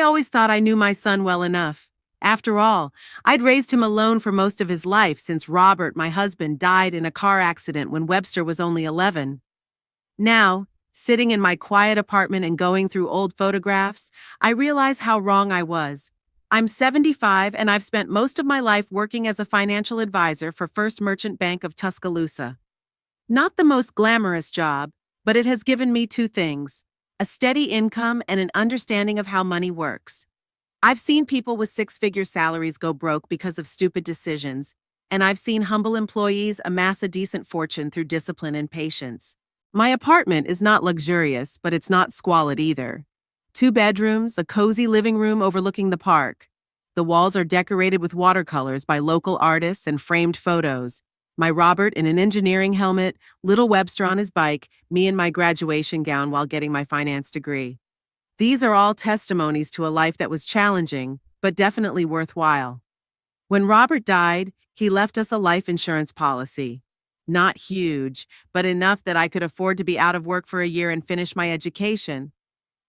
always thought I knew my son well enough. After all, I'd raised him alone for most of his life since Robert, my husband, died in a car accident when Webster was only 11. Now, sitting in my quiet apartment and going through old photographs, I realize how wrong I was. I'm 75 and I've spent most of my life working as a financial advisor for First Merchant Bank of Tuscaloosa. Not the most glamorous job, but it has given me two things: a steady income and an understanding of how money works. I've seen people with six-figure salaries go broke because of stupid decisions, and I've seen humble employees amass a decent fortune through discipline and patience. My apartment is not luxurious, but it's not squalid either. 2 bedrooms, a cozy living room overlooking the park. The walls are decorated with watercolors by local artists and framed photos. My Robert in an engineering helmet, little Webster on his bike, me in my graduation gown while getting my finance degree. These are all testimonies to a life that was challenging, but definitely worthwhile. When Robert died, he left us a life insurance policy. Not huge, but enough that I could afford to be out of work for a year and finish my education.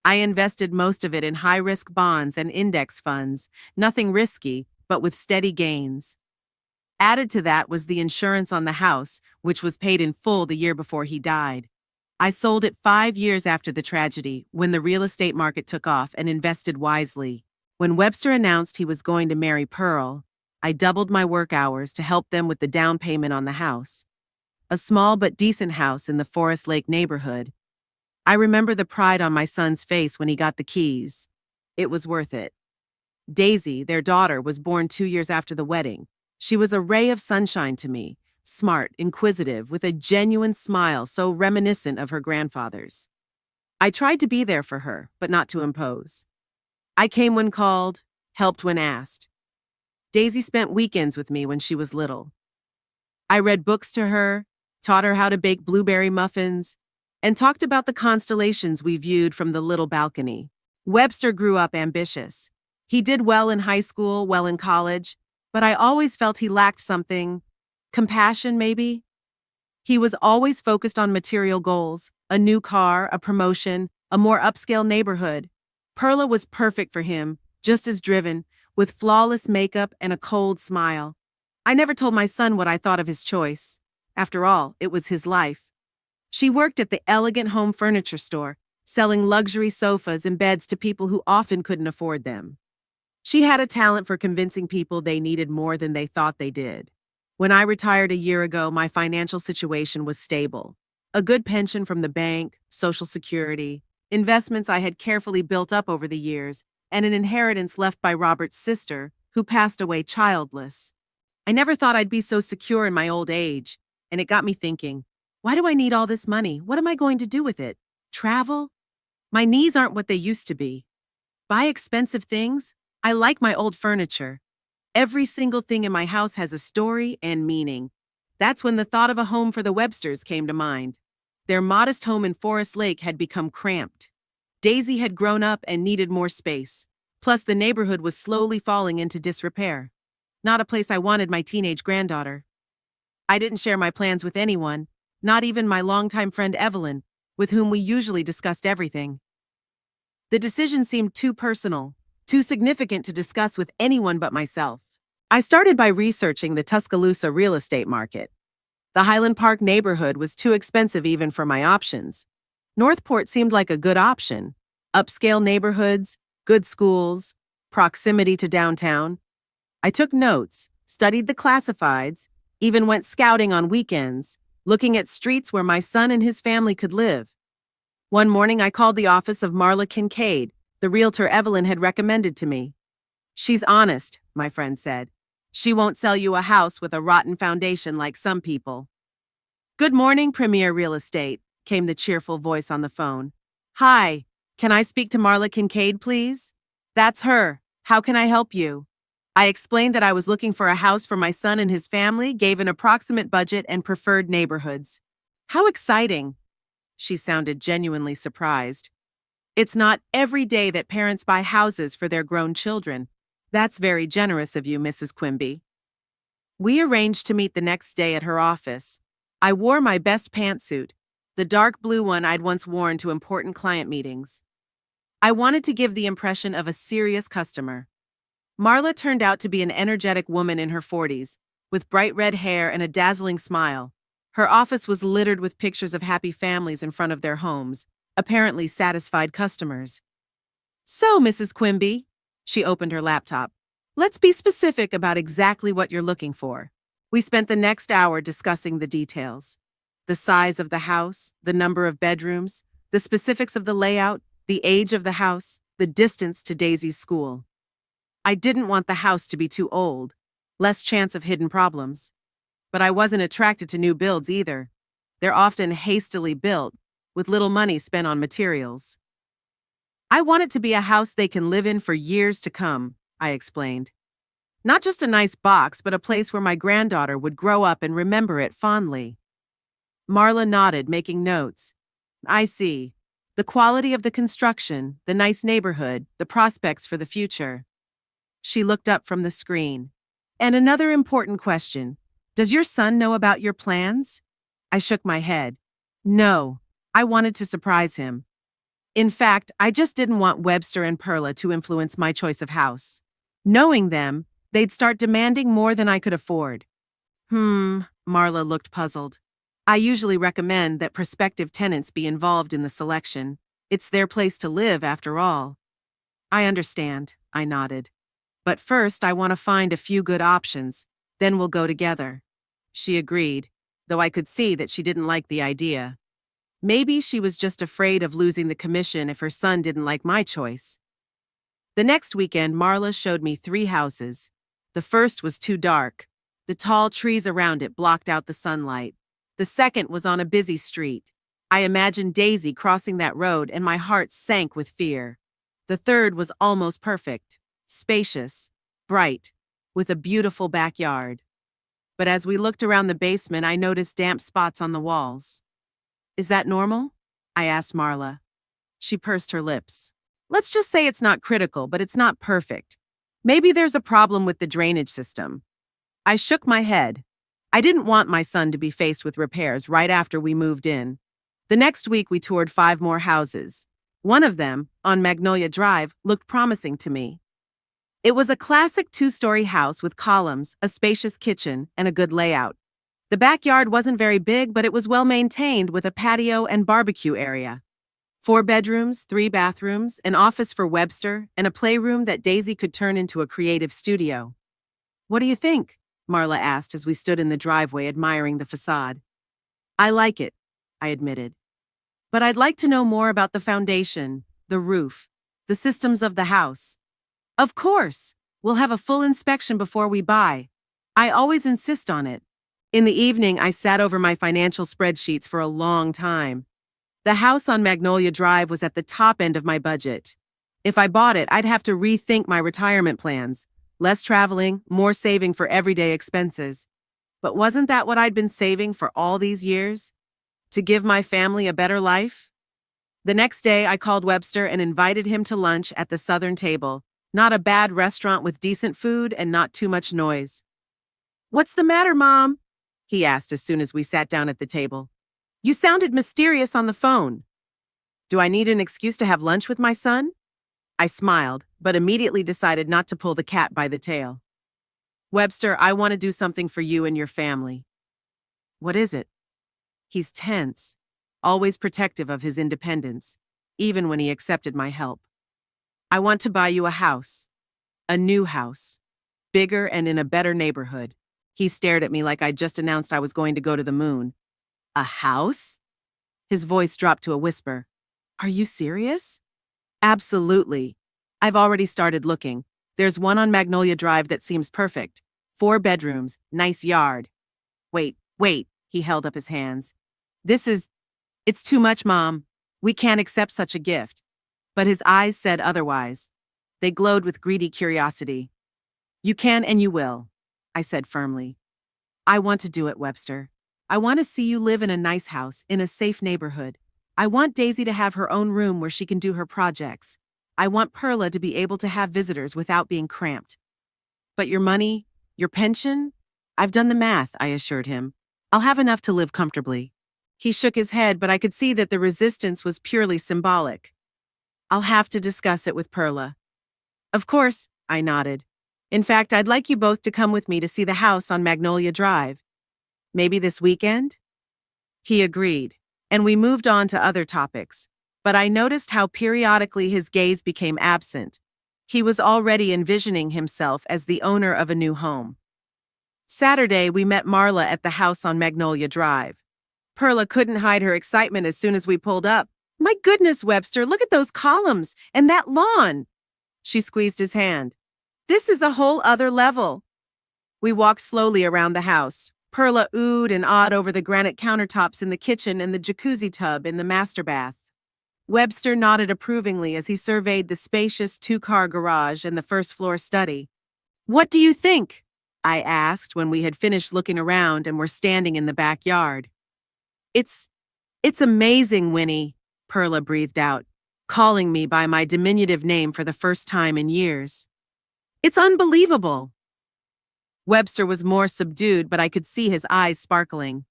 I invested most of it in high-risk bonds and index funds, nothing risky, but with steady gains. Added to that was the insurance on the house, which was paid in full the year before he died. I sold it 5 years after the tragedy, when the real estate market took off, and invested wisely. When Webster announced he was going to marry Pearl, I doubled my work hours to help them with the down payment on the house. A small but decent house in the Forest Lake neighborhood. I remember the pride on my son's face when he got the keys. It was worth it. Daisy, their daughter, was born 2 years after the wedding. She was a ray of sunshine to me, smart, inquisitive, with a genuine smile so reminiscent of her grandfather's. I tried to be there for her, but not to impose. I came when called, helped when asked. Daisy spent weekends with me when she was little. I read books to her, taught her how to bake blueberry muffins, and talked about the constellations we viewed from the little balcony. Webster grew up ambitious. He did well in high school, well in college, but I always felt he lacked something. Compassion, maybe? He was always focused on material goals: a new car, a promotion, a more upscale neighborhood. Perla was perfect for him, just as driven, with flawless makeup and a cold smile. I never told my son what I thought of his choice. After all, it was his life. She worked at the elegant home furniture store, selling luxury sofas and beds to people who often couldn't afford them. She had a talent for convincing people they needed more than they thought they did. When I retired a year ago, my financial situation was stable. A good pension from the bank, Social Security, investments I had carefully built up over the years, and an inheritance left by Robert's sister, who passed away childless. I never thought I'd be so secure in my old age, and it got me thinking, why do I need all this money? What am I going to do with it? Travel? My knees aren't what they used to be. Buy expensive things? I like my old furniture. Every single thing in my house has a story and meaning. That's when the thought of a home for the Websters came to mind. Their modest home in Forest Lake had become cramped. Daisy had grown up and needed more space. Plus, the neighborhood was slowly falling into disrepair. Not a place I wanted my teenage granddaughter. I didn't share my plans with anyone, not even my longtime friend Evelyn, with whom we usually discussed everything. The decision seemed too personal, too significant to discuss with anyone but myself. I started by researching the Tuscaloosa real estate market. The Highland Park neighborhood was too expensive even for my options. Northport seemed like a good option. Upscale neighborhoods, good schools, proximity to downtown. I took notes, studied the classifieds, even went scouting on weekends, looking at streets where my son and his family could live. One morning I called the office of Marla Kincaid, the realtor Evelyn had recommended to me. "She's honest," my friend said. "She won't sell you a house with a rotten foundation like some people." "Good morning, Premier Real Estate," came the cheerful voice on the phone. "Hi, can I speak to Marla Kincaid, please?" "That's her. How can I help you?" I explained that I was looking for a house for my son and his family, gave an approximate budget and preferred neighborhoods. "How exciting!" She sounded genuinely surprised. "It's not every day that parents buy houses for their grown children. That's very generous of you, Mrs. Quimby." We arranged to meet the next day at her office. I wore my best pantsuit, the dark blue one I'd once worn to important client meetings. I wanted to give the impression of a serious customer. Marla turned out to be an energetic woman in her 40s, with bright red hair and a dazzling smile. Her office was littered with pictures of happy families in front of their homes, apparently satisfied customers. So, Mrs. Quimby, she opened her laptop. Let's be specific about exactly what you're looking for. We spent the next hour discussing the details. The size of the house, the number of bedrooms, the specifics of the layout, the age of the house, the distance to Daisy's school. I didn't want the house to be too old, less chance of hidden problems. But I wasn't attracted to new builds either. They're often hastily built, with little money spent on materials. I want it to be a house they can live in for years to come, I explained. Not just a nice box, but a place where my granddaughter would grow up and remember it fondly. Marla nodded, making notes. I see. The quality of the construction, the nice neighborhood, the prospects for the future. She looked up from the screen. And another important question. Does your son know about your plans? I shook my head. No, I wanted to surprise him. In fact, I just didn't want Webster and Perla to influence my choice of house. Knowing them, they'd start demanding more than I could afford. Marla looked puzzled. I usually recommend that prospective tenants be involved in the selection. It's their place to live, after all. I understand, I nodded. But first, I want to find a few good options. Then we'll go together. She agreed, though I could see that she didn't like the idea. Maybe she was just afraid of losing the commission if her son didn't like my choice. The next weekend, Marla showed me 3 houses. The first was too dark. The tall trees around it blocked out the sunlight. The second was on a busy street. I imagined Daisy crossing that road and my heart sank with fear. The third was almost perfect, spacious, bright, with a beautiful backyard. But as we looked around the basement, I noticed damp spots on the walls. Is that normal? I asked Marla. She pursed her lips. Let's just say it's not critical, but it's not perfect. Maybe there's a problem with the drainage system. I shook my head. I didn't want my son to be faced with repairs right after we moved in. The next week, we toured 5 more houses. One of them, on Magnolia Drive, looked promising to me. It was a classic 2-story house with columns, a spacious kitchen, and a good layout. The backyard wasn't very big, but it was well maintained with a patio and barbecue area. 4 bedrooms, 3 bathrooms, an office for Webster, and a playroom that Daisy could turn into a creative studio. What do you think? Marla asked as we stood in the driveway admiring the facade. I like it, I admitted. But I'd like to know more about the foundation, the roof, the systems of the house. Of course, we'll have a full inspection before we buy. I always insist on it. In the evening, I sat over my financial spreadsheets for a long time. The house on Magnolia Drive was at the top end of my budget. If I bought it, I'd have to rethink my retirement plans. Less traveling, more saving for everyday expenses. But wasn't that what I'd been saving for all these years? To give my family a better life? The next day, I called Webster and invited him to lunch at the Southern Table. Not a bad restaurant with decent food and not too much noise. What's the matter, Mom? He asked as soon as we sat down at the table. You sounded mysterious on the phone. Do I need an excuse to have lunch with my son? I smiled, but immediately decided not to pull the cat by the tail. Webster, I want to do something for you and your family. What is it? He's tense, always protective of his independence, even when he accepted my help. I want to buy you a house. A new house. Bigger and in a better neighborhood. He stared at me like I'd just announced I was going to go to the moon. A house? His voice dropped to a whisper. Are you serious? Absolutely. I've already started looking. There's one on Magnolia Drive that seems perfect. 4 bedrooms, nice yard. Wait, he held up his hands. It's too much, Mom. We can't accept such a gift. But his eyes said otherwise. They glowed with greedy curiosity. You can and you will, I said firmly. I want to do it, Webster. I want to see you live in a nice house, in a safe neighborhood. I want Daisy to have her own room where she can do her projects. I want Perla to be able to have visitors without being cramped. But your money, your pension? I've done the math, I assured him. I'll have enough to live comfortably. He shook his head, but I could see that the resistance was purely symbolic. I'll have to discuss it with Perla. Of course, I nodded. In fact, I'd like you both to come with me to see the house on Magnolia Drive. Maybe this weekend? He agreed, and we moved on to other topics. But I noticed how periodically his gaze became absent. He was already envisioning himself as the owner of a new home. Saturday, we met Marla at the house on Magnolia Drive. Perla couldn't hide her excitement as soon as we pulled up. My goodness, Webster, look at those columns and that lawn. She squeezed his hand. This is a whole other level. We walked slowly around the house. Perla oohed and awed over the granite countertops in the kitchen and the jacuzzi tub in the master bath. Webster nodded approvingly as he surveyed the spacious two-car garage and the first-floor study. What do you think? I asked when we had finished looking around and were standing in the backyard. It's amazing, Winnie, Perla breathed out, calling me by my diminutive name for the first time in years. It's unbelievable. Webster was more subdued, but I could see his eyes sparkling.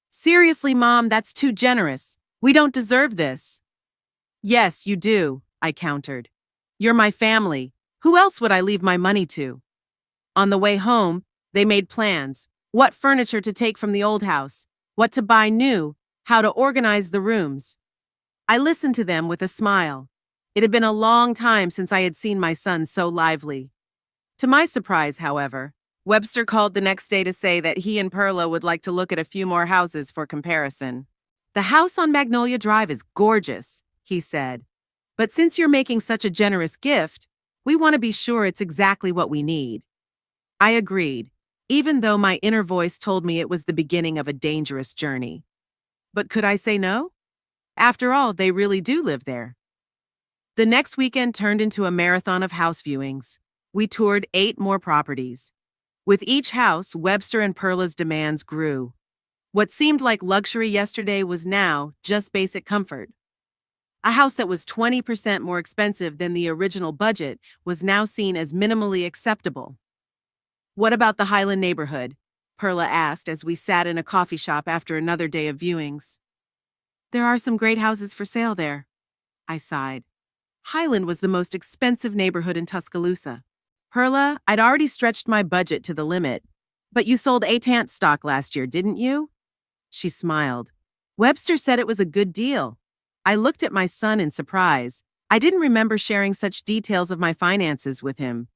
Seriously, Mom, that's too generous. We don't deserve this. Yes, you do, I countered. You're my family. Who else would I leave my money to? On the way home, they made plans. What furniture to take from the old house, what to buy new, how to organize the rooms. I listened to them with a smile. It had been a long time since I had seen my son so lively. To my surprise, however, Webster called the next day to say that he and Perla would like to look at a few more houses for comparison. The house on Magnolia Drive is gorgeous, he said. But since you're making such a generous gift, we want to be sure it's exactly what we need. I agreed, even though my inner voice told me it was the beginning of a dangerous journey. But could I say no? After all, they really do live there. The next weekend turned into a marathon of house viewings. We toured 8 more properties. With each house, Webster and Perla's demands grew. What seemed like luxury yesterday was now just basic comfort. A house that was 20% more expensive than the original budget was now seen as minimally acceptable. What about the Highland neighborhood? Perla asked as we sat in a coffee shop after another day of viewings. There are some great houses for sale there, I sighed. Highland was the most expensive neighborhood in Tuscaloosa. Perla, I'd already stretched my budget to the limit. But you sold Atant stock last year, didn't you? She smiled. Webster said it was a good deal. I looked at my son in surprise. I didn't remember sharing such details of my finances with him.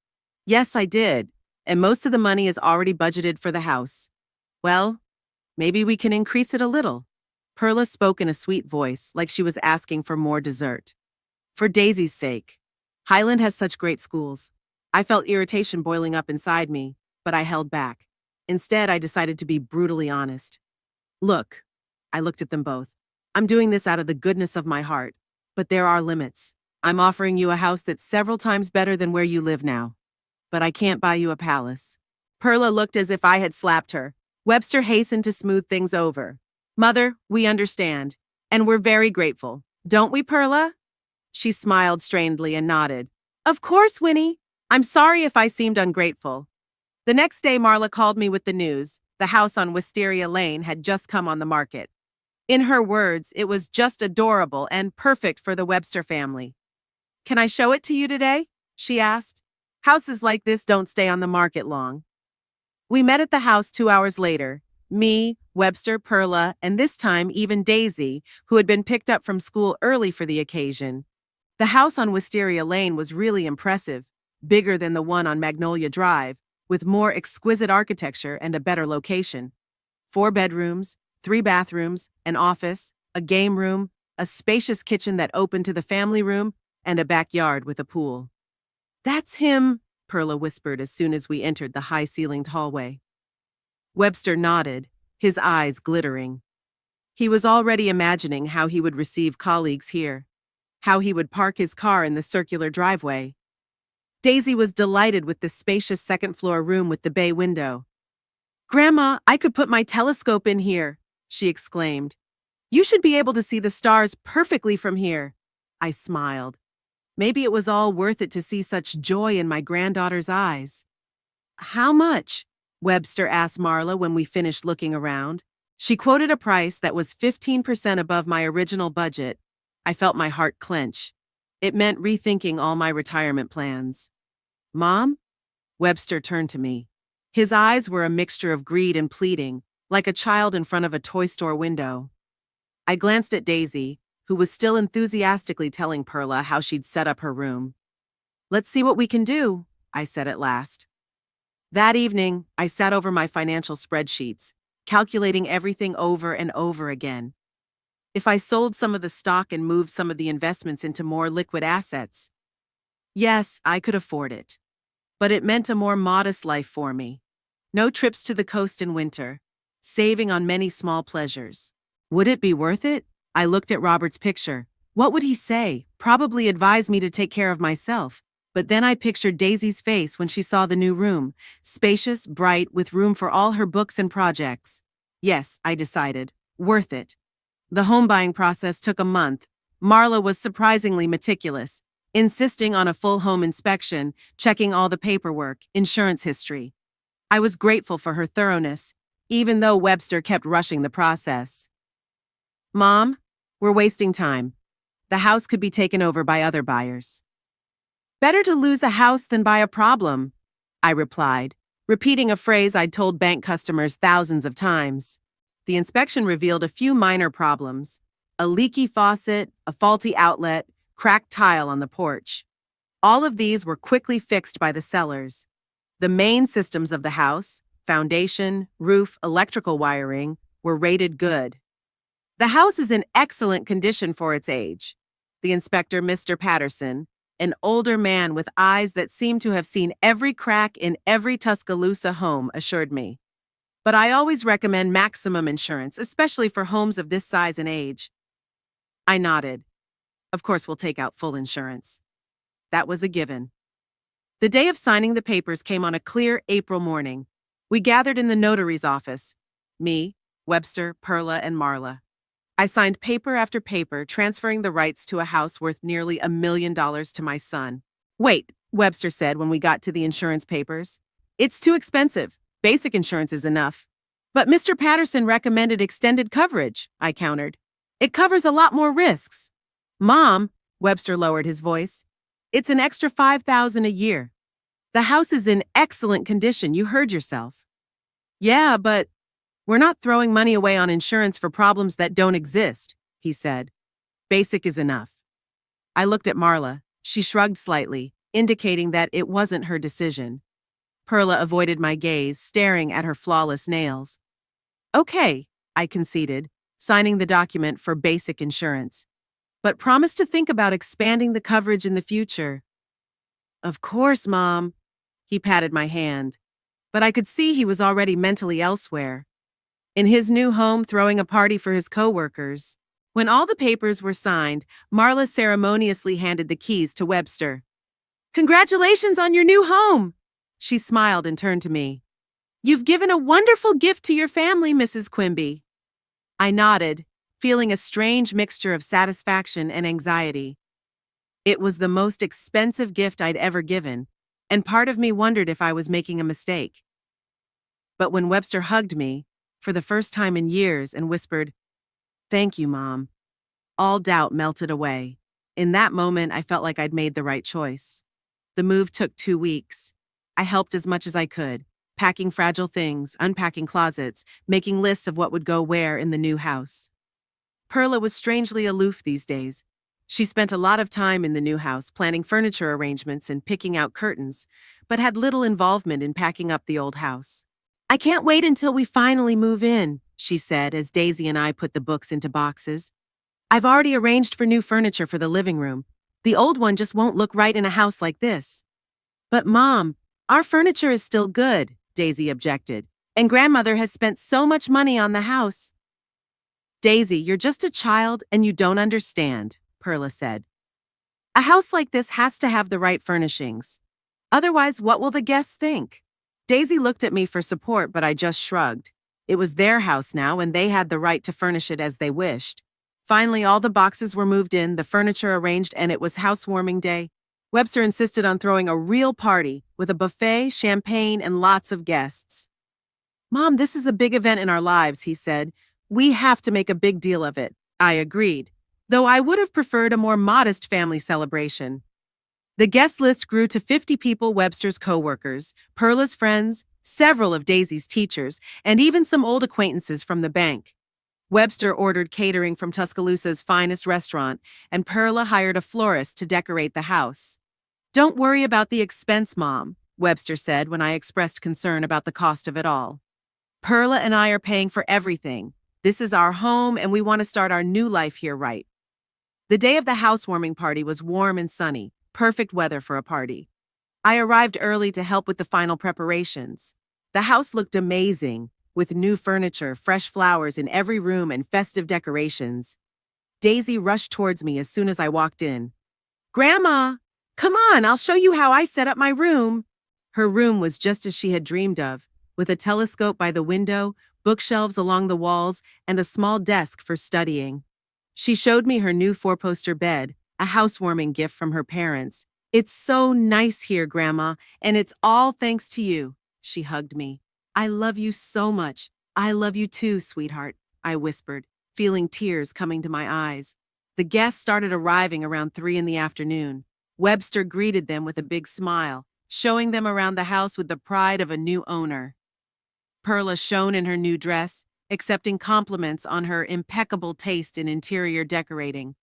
Yes, I did. And most of the money is already budgeted for the house. Well, maybe we can increase it a little. Perla spoke in a sweet voice, like she was asking for more dessert. For Daisy's sake. Highland has such great schools. I felt irritation boiling up inside me, but I held back. Instead, I decided to be brutally honest. Look, I looked at them both. I'm doing this out of the goodness of my heart, but there are limits. I'm offering you a house that's several times better than where you live now. But I can't buy you a palace. Perla looked as if I had slapped her. Webster hastened to smooth things over. Mother, we understand, and we're very grateful. Don't we, Perla? She smiled strainedly and nodded. Of course, Winnie. I'm sorry if I seemed ungrateful. The next day, Marla called me with the news. The house on Wisteria Lane had just come on the market. In her words, it was just adorable and perfect for the Webster family. Can I show it to you today? She asked. Houses like this don't stay on the market long. We met at the house 2 hours later. Me, Webster, Perla, and this time even Daisy, who had been picked up from school early for the occasion. The house on Wisteria Lane was really impressive, bigger than the one on Magnolia Drive, with more exquisite architecture and a better location. 4 bedrooms, 3 bathrooms, an office, a game room, a spacious kitchen that opened to the family room, and a backyard with a pool. That's him, Perla whispered as soon as we entered the high-ceilinged hallway. Webster nodded, his eyes glittering. He was already imagining how he would receive colleagues here, how he would park his car in the circular driveway. Daisy was delighted with the spacious second-floor room with the bay window. Grandma, I could put my telescope in here, she exclaimed. You should be able to see the stars perfectly from here. I smiled. Maybe it was all worth it to see such joy in my granddaughter's eyes. How much? Webster asked Marla when we finished looking around. She quoted a price that was 15% above my original budget. I felt my heart clench. It meant rethinking all my retirement plans. Mom? Webster turned to me. His eyes were a mixture of greed and pleading, like a child in front of a toy store window. I glanced at Daisy, who was still enthusiastically telling Perla how she'd set up her room. Let's see what we can do, I said at last. That evening, I sat over my financial spreadsheets, calculating everything over and over again. If I sold some of the stock and moved some of the investments into more liquid assets, yes, I could afford it. But it meant a more modest life for me. No trips to the coast in winter, saving on many small pleasures. Would it be worth it? I looked at Robert's picture. What would he say? Probably advise me to take care of myself. But then I pictured Daisy's face when she saw the new room, spacious, bright, with room for all her books and projects. Yes, I decided. Worth it. The home buying process took a month. Marla was surprisingly meticulous, insisting on a full home inspection, checking all the paperwork, insurance history. I was grateful for her thoroughness, even though Webster kept rushing the process. Mom, we're wasting time. The house could be taken over by other buyers. Better to lose a house than buy a problem, I replied, repeating a phrase I'd told bank customers thousands of times. The inspection revealed a few minor problems: a leaky faucet, a faulty outlet, cracked tile on the porch. All of these were quickly fixed by the sellers. The main systems of the house, foundation, roof, electrical wiring, were rated good. The house is in excellent condition for its age, the inspector, Mr. Patterson, an older man with eyes that seemed to have seen every crack in every Tuscaloosa home, assured me. But I always recommend maximum insurance, especially for homes of this size and age. I nodded. Of course, we'll take out full insurance. That was a given. The day of signing the papers came on a clear April morning. We gathered in the notary's office. Me, Webster, Perla, and Marla. I signed paper after paper, transferring the rights to a house worth nearly $1 million to my son. Wait, Webster said when we got to the insurance papers. It's too expensive. Basic insurance is enough. But Mr. Patterson recommended extended coverage, I countered. It covers a lot more risks. Mom, Webster lowered his voice, it's an extra $5,000 a year. The house is in excellent condition, you heard yourself. Yeah, but we're not throwing money away on insurance for problems that don't exist, he said. Basic is enough. I looked at Marla. She shrugged slightly, indicating that it wasn't her decision. Perla avoided my gaze, staring at her flawless nails. Okay, I conceded, signing the document for basic insurance. But promise to think about expanding the coverage in the future. Of course, Mom. He patted my hand. But I could see he was already mentally elsewhere. In his new home, throwing a party for his coworkers. When all the papers were signed, Marla ceremoniously handed the keys to Webster. Congratulations on your new home! She smiled and turned to me. You've given a wonderful gift to your family, Mrs. Quimby. I nodded, feeling a strange mixture of satisfaction and anxiety. It was the most expensive gift I'd ever given, and part of me wondered if I was making a mistake. But when Webster hugged me, for the first time in years, and whispered, "Thank you, Mom," all doubt melted away. In that moment, I felt like I'd made the right choice. The move took 2 weeks. I helped as much as I could, packing fragile things, unpacking closets, making lists of what would go where in the new house. Perla was strangely aloof these days. She spent a lot of time in the new house planning furniture arrangements and picking out curtains, but had little involvement in packing up the old house. I can't wait until we finally move in, she said as Daisy and I put the books into boxes. I've already arranged for new furniture for the living room. The old one just won't look right in a house like this. But Mom, our furniture is still good, Daisy objected, and Grandmother has spent so much money on the house. Daisy, you're just a child and you don't understand, Perla said. A house like this has to have the right furnishings. Otherwise, what will the guests think? Daisy looked at me for support, but I just shrugged. It was their house now, and they had the right to furnish it as they wished. Finally, all the boxes were moved in, the furniture arranged, and it was housewarming day. Webster insisted on throwing a real party with a buffet, champagne, and lots of guests. Mom, this is a big event in our lives, he said. We have to make a big deal of it. I agreed. though I would have preferred a more modest family celebration. The guest list grew to 50 people: Webster's co-workers, Perla's friends, several of Daisy's teachers, and even some old acquaintances from the bank. Webster ordered catering from Tuscaloosa's finest restaurant, and Perla hired a florist to decorate the house. "Don't worry about the expense, Mom," Webster said when I expressed concern about the cost of it all. "Perla and I are paying for everything. This is our home, and we want to start our new life here right." The day of the housewarming party was warm and sunny, perfect weather for a party. I arrived early to help with the final preparations. The house looked amazing, with new furniture, fresh flowers in every room, and festive decorations. Daisy rushed towards me as soon as I walked in. "Grandma, come on, I'll show you how I set up my room." Her room was just as she had dreamed of, with a telescope by the window, bookshelves along the walls, and a small desk for studying. She showed me her new four-poster bed, a housewarming gift from her parents. "It's so nice here, Grandma, and it's all thanks to you." She hugged me. "I love you so much." "I love you too, sweetheart," I whispered, feeling tears coming to my eyes. The guests started arriving around 3 in the afternoon. Webster greeted them with a big smile, showing them around the house with the pride of a new owner. Perla shone in her new dress, accepting compliments on her impeccable taste in interior decorating.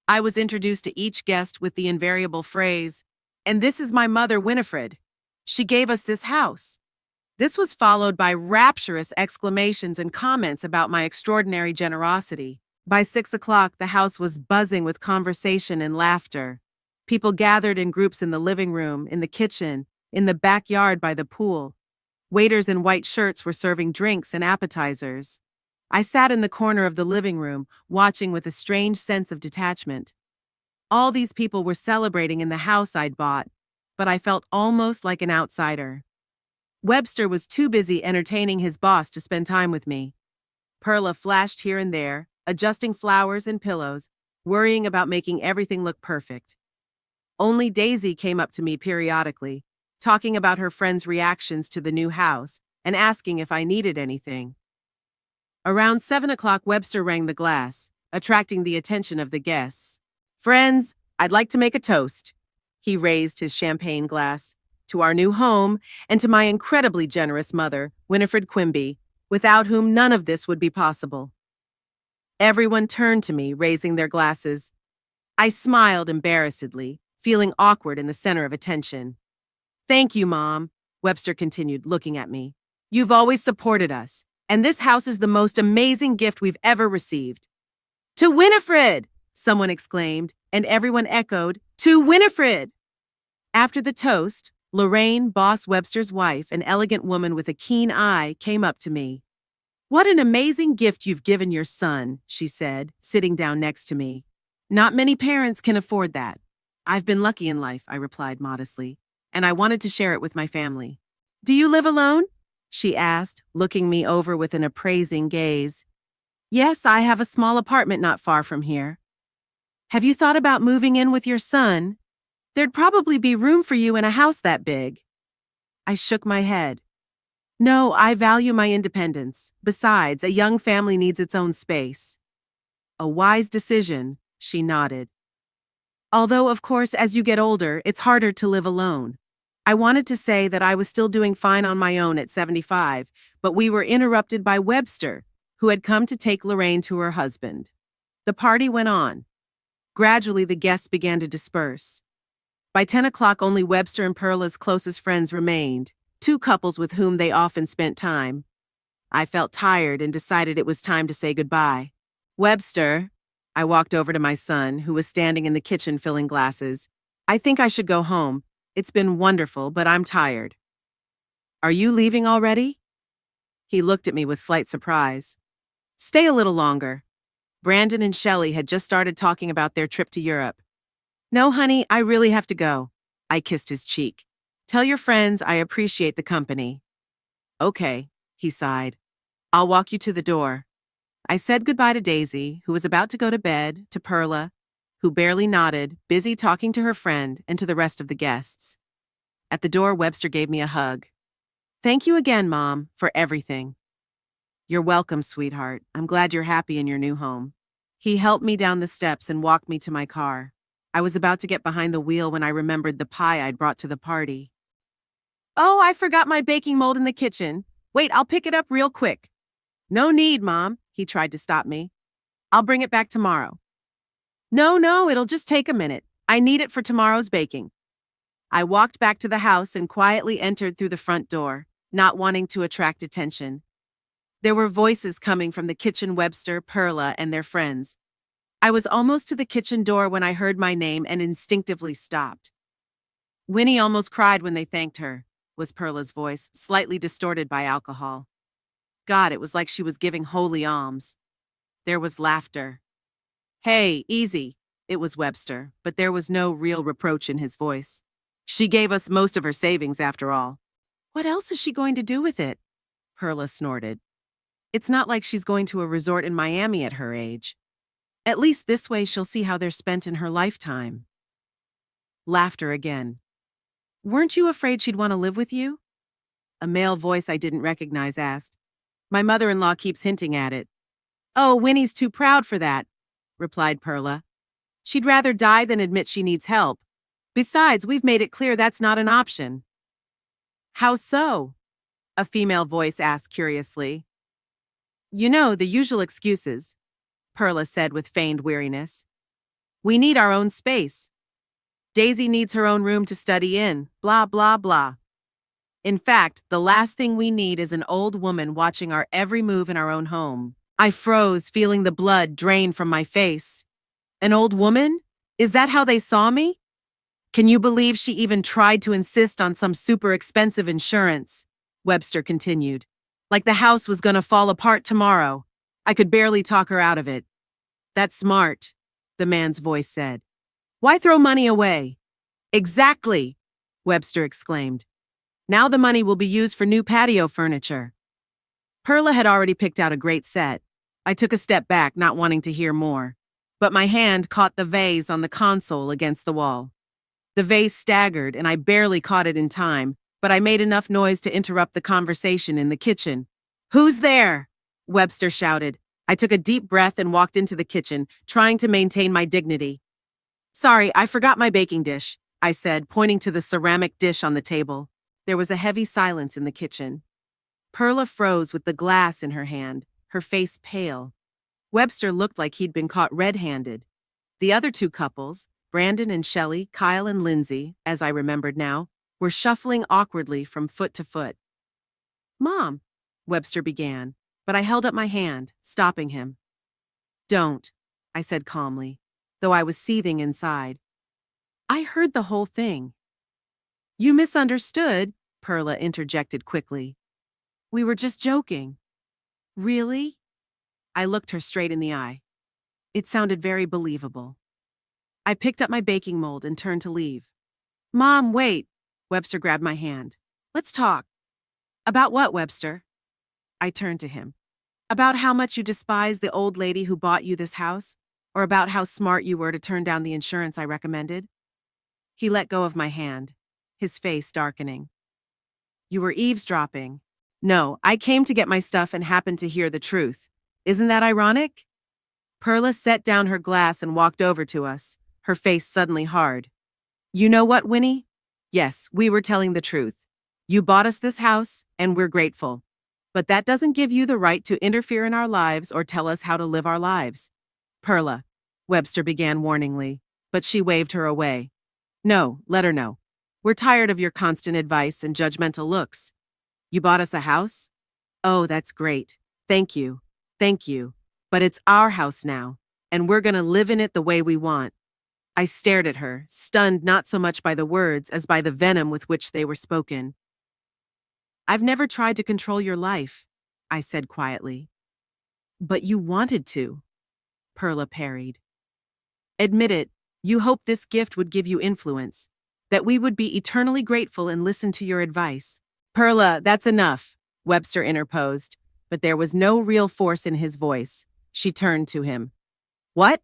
I was introduced to each guest with the invariable phrase, "And this is my mother, Winifred. She gave us this house." This was followed by rapturous exclamations and comments about my extraordinary generosity. By 6 o'clock, the house was buzzing with conversation and laughter. People gathered in groups in the living room, in the kitchen, in the backyard by the pool. Waiters in white shirts were serving drinks and appetizers. I sat in the corner of the living room, watching with a strange sense of detachment. All these people were celebrating in the house I'd bought, but I felt almost like an outsider. Webster was too busy entertaining his boss to spend time with me. Perla flashed here and there, adjusting flowers and pillows, worrying about making everything look perfect. Only Daisy came up to me periodically, talking about her friends' reactions to the new house and asking if I needed anything. Around 7 o'clock, Webster rang the glass, attracting the attention of the guests. "Friends, I'd like to make a toast." He raised his champagne glass. "To our new home, and to my incredibly generous mother, Winifred Quimby, without whom none of this would be possible." Everyone turned to me, raising their glasses. I smiled embarrassedly, feeling awkward in the center of attention. "Thank you, Mom," Webster continued, looking at me. "You've always supported us, and this house is the most amazing gift we've ever received." "To Winifred!" someone exclaimed, and everyone echoed, "To Winifred!" After the toast, Lorraine, Boss Webster's wife, an elegant woman with a keen eye, came up to me. "What an amazing gift you've given your son," she said, sitting down next to me. "Not many parents can afford that." "I've been lucky in life," I replied modestly, "and I wanted to share it with my family." "Do you live alone?" she asked, looking me over with an appraising gaze. "Yes, I have a small apartment not far from here." "Have you thought about moving in with your son? There'd probably be room for you in a house that big." I shook my head. "No, I value my independence. Besides, a young family needs its own space." "A wise decision," she nodded. "Although, of course, as you get older, it's harder to live alone." I wanted to say that I was still doing fine on my own at 75, but we were interrupted by Webster, who had come to take Lorraine to her husband. The party went on. Gradually, the guests began to disperse. By 10 o'clock, only Webster and Perla's closest friends remained, two couples with whom they often spent time. I felt tired and decided it was time to say goodbye. "Webster," I walked over to my son, who was standing in the kitchen filling glasses. "I think I should go home. It's been wonderful, but I'm tired." "Are you leaving already?" He looked at me with slight surprise. "Stay a little longer." Brandon and Shelley had just started talking about their trip to Europe. "No, honey, I really have to go." I kissed his cheek. "Tell your friends I appreciate the company." "Okay," he sighed. "I'll walk you to the door." I said goodbye to Daisy, who was about to go to bed, to Perla, who barely nodded, busy talking to her friend, and to the rest of the guests. At the door, Webster gave me a hug. "Thank you again, Mom, for everything." "You're welcome, sweetheart. I'm glad you're happy in your new home." He helped me down the steps and walked me to my car. I was about to get behind the wheel when I remembered the pie I'd brought to the party. Oh, I forgot my baking mold in the kitchen. Wait, I'll pick it up real quick. No need, Mom. He tried to stop me. I'll bring it back tomorrow. No, it'll just take a minute. I need it for tomorrow's baking. I walked back to the house and quietly entered through the front door, not wanting to attract attention. There were voices coming from the kitchen. Webster, Perla, and their friends. I was almost to the kitchen door when I heard my name and instinctively stopped. Winnie almost cried when they thanked her, was Perla's voice, slightly distorted by alcohol. God, it was like she was giving holy alms. There was laughter. Hey, easy, it was Webster, but there was no real reproach in his voice. She gave us most of her savings after all. What else is she going to do with it? Perla snorted. It's not like she's going to a resort in Miami at her age. At least this way she'll see how they're spent in her lifetime. Laughter again. Weren't you afraid she'd want to live with you? A male voice I didn't recognize asked. My mother-in-law keeps hinting at it. Oh, Winnie's too proud for that, replied Perla. She'd rather die than admit she needs help. Besides, we've made it clear that's not an option. How so? A female voice asked curiously. You know, the usual excuses, Perla said with feigned weariness. We need our own space. Daisy needs her own room to study in, blah, blah, blah. In fact, the last thing we need is an old woman watching our every move in our own home. I froze, feeling the blood drain from my face. An old woman? Is that how they saw me? Can you believe she even tried to insist on some super expensive insurance? Webster continued. Like the house was gonna fall apart tomorrow. I could barely talk her out of it. That's smart, the man's voice said. Why throw money away? Exactly, Webster exclaimed. Now the money will be used for new patio furniture. Perla had already picked out a great set. I took a step back, not wanting to hear more. But my hand caught the vase on the console against the wall. The vase staggered, and I barely caught it in time, but I made enough noise to interrupt the conversation in the kitchen. Who's there? Webster shouted. I took a deep breath and walked into the kitchen, trying to maintain my dignity. Sorry, I forgot my baking dish, I said, pointing to the ceramic dish on the table. There was a heavy silence in the kitchen. Perla froze with the glass in her hand, her face pale. Webster looked like he'd been caught red-handed. The other two couples, Brandon and Shelley, Kyle and Lindsay, as I remembered now, were shuffling awkwardly from foot to foot. Mom, Webster began, but I held up my hand, stopping him. Don't, I said calmly, though I was seething inside. I heard the whole thing. You misunderstood, Perla interjected quickly. We were just joking. Really? I looked her straight in the eye. It sounded very believable. I picked up my baking mold and turned to leave. Mom, wait. Webster grabbed my hand. Let's talk. About what, Webster? I turned to him. About how much you despise the old lady who bought you this house? Or about how smart you were to turn down the insurance I recommended? He let go of my hand, his face darkening. You were eavesdropping. No, I came to get my stuff and happened to hear the truth. Isn't that ironic? Perla set down her glass and walked over to us, her face suddenly hard. You know what, Winnie? Yes, we were telling the truth. You bought us this house, and we're grateful. But that doesn't give you the right to interfere in our lives or tell us how to live our lives. Perla, Webster began warningly, but she waved her away. No, let her know. We're tired of your constant advice and judgmental looks. You bought us a house? Oh, that's great. Thank you. Thank you. But it's our house now, and we're going to live in it the way we want. I stared at her, stunned not so much by the words as by the venom with which they were spoken. I've never tried to control your life, I said quietly. But you wanted to, Perla parried. Admit it, you hoped this gift would give you influence, that we would be eternally grateful and listen to your advice. Perla, that's enough, Webster interposed, but there was no real force in his voice. She turned to him. What?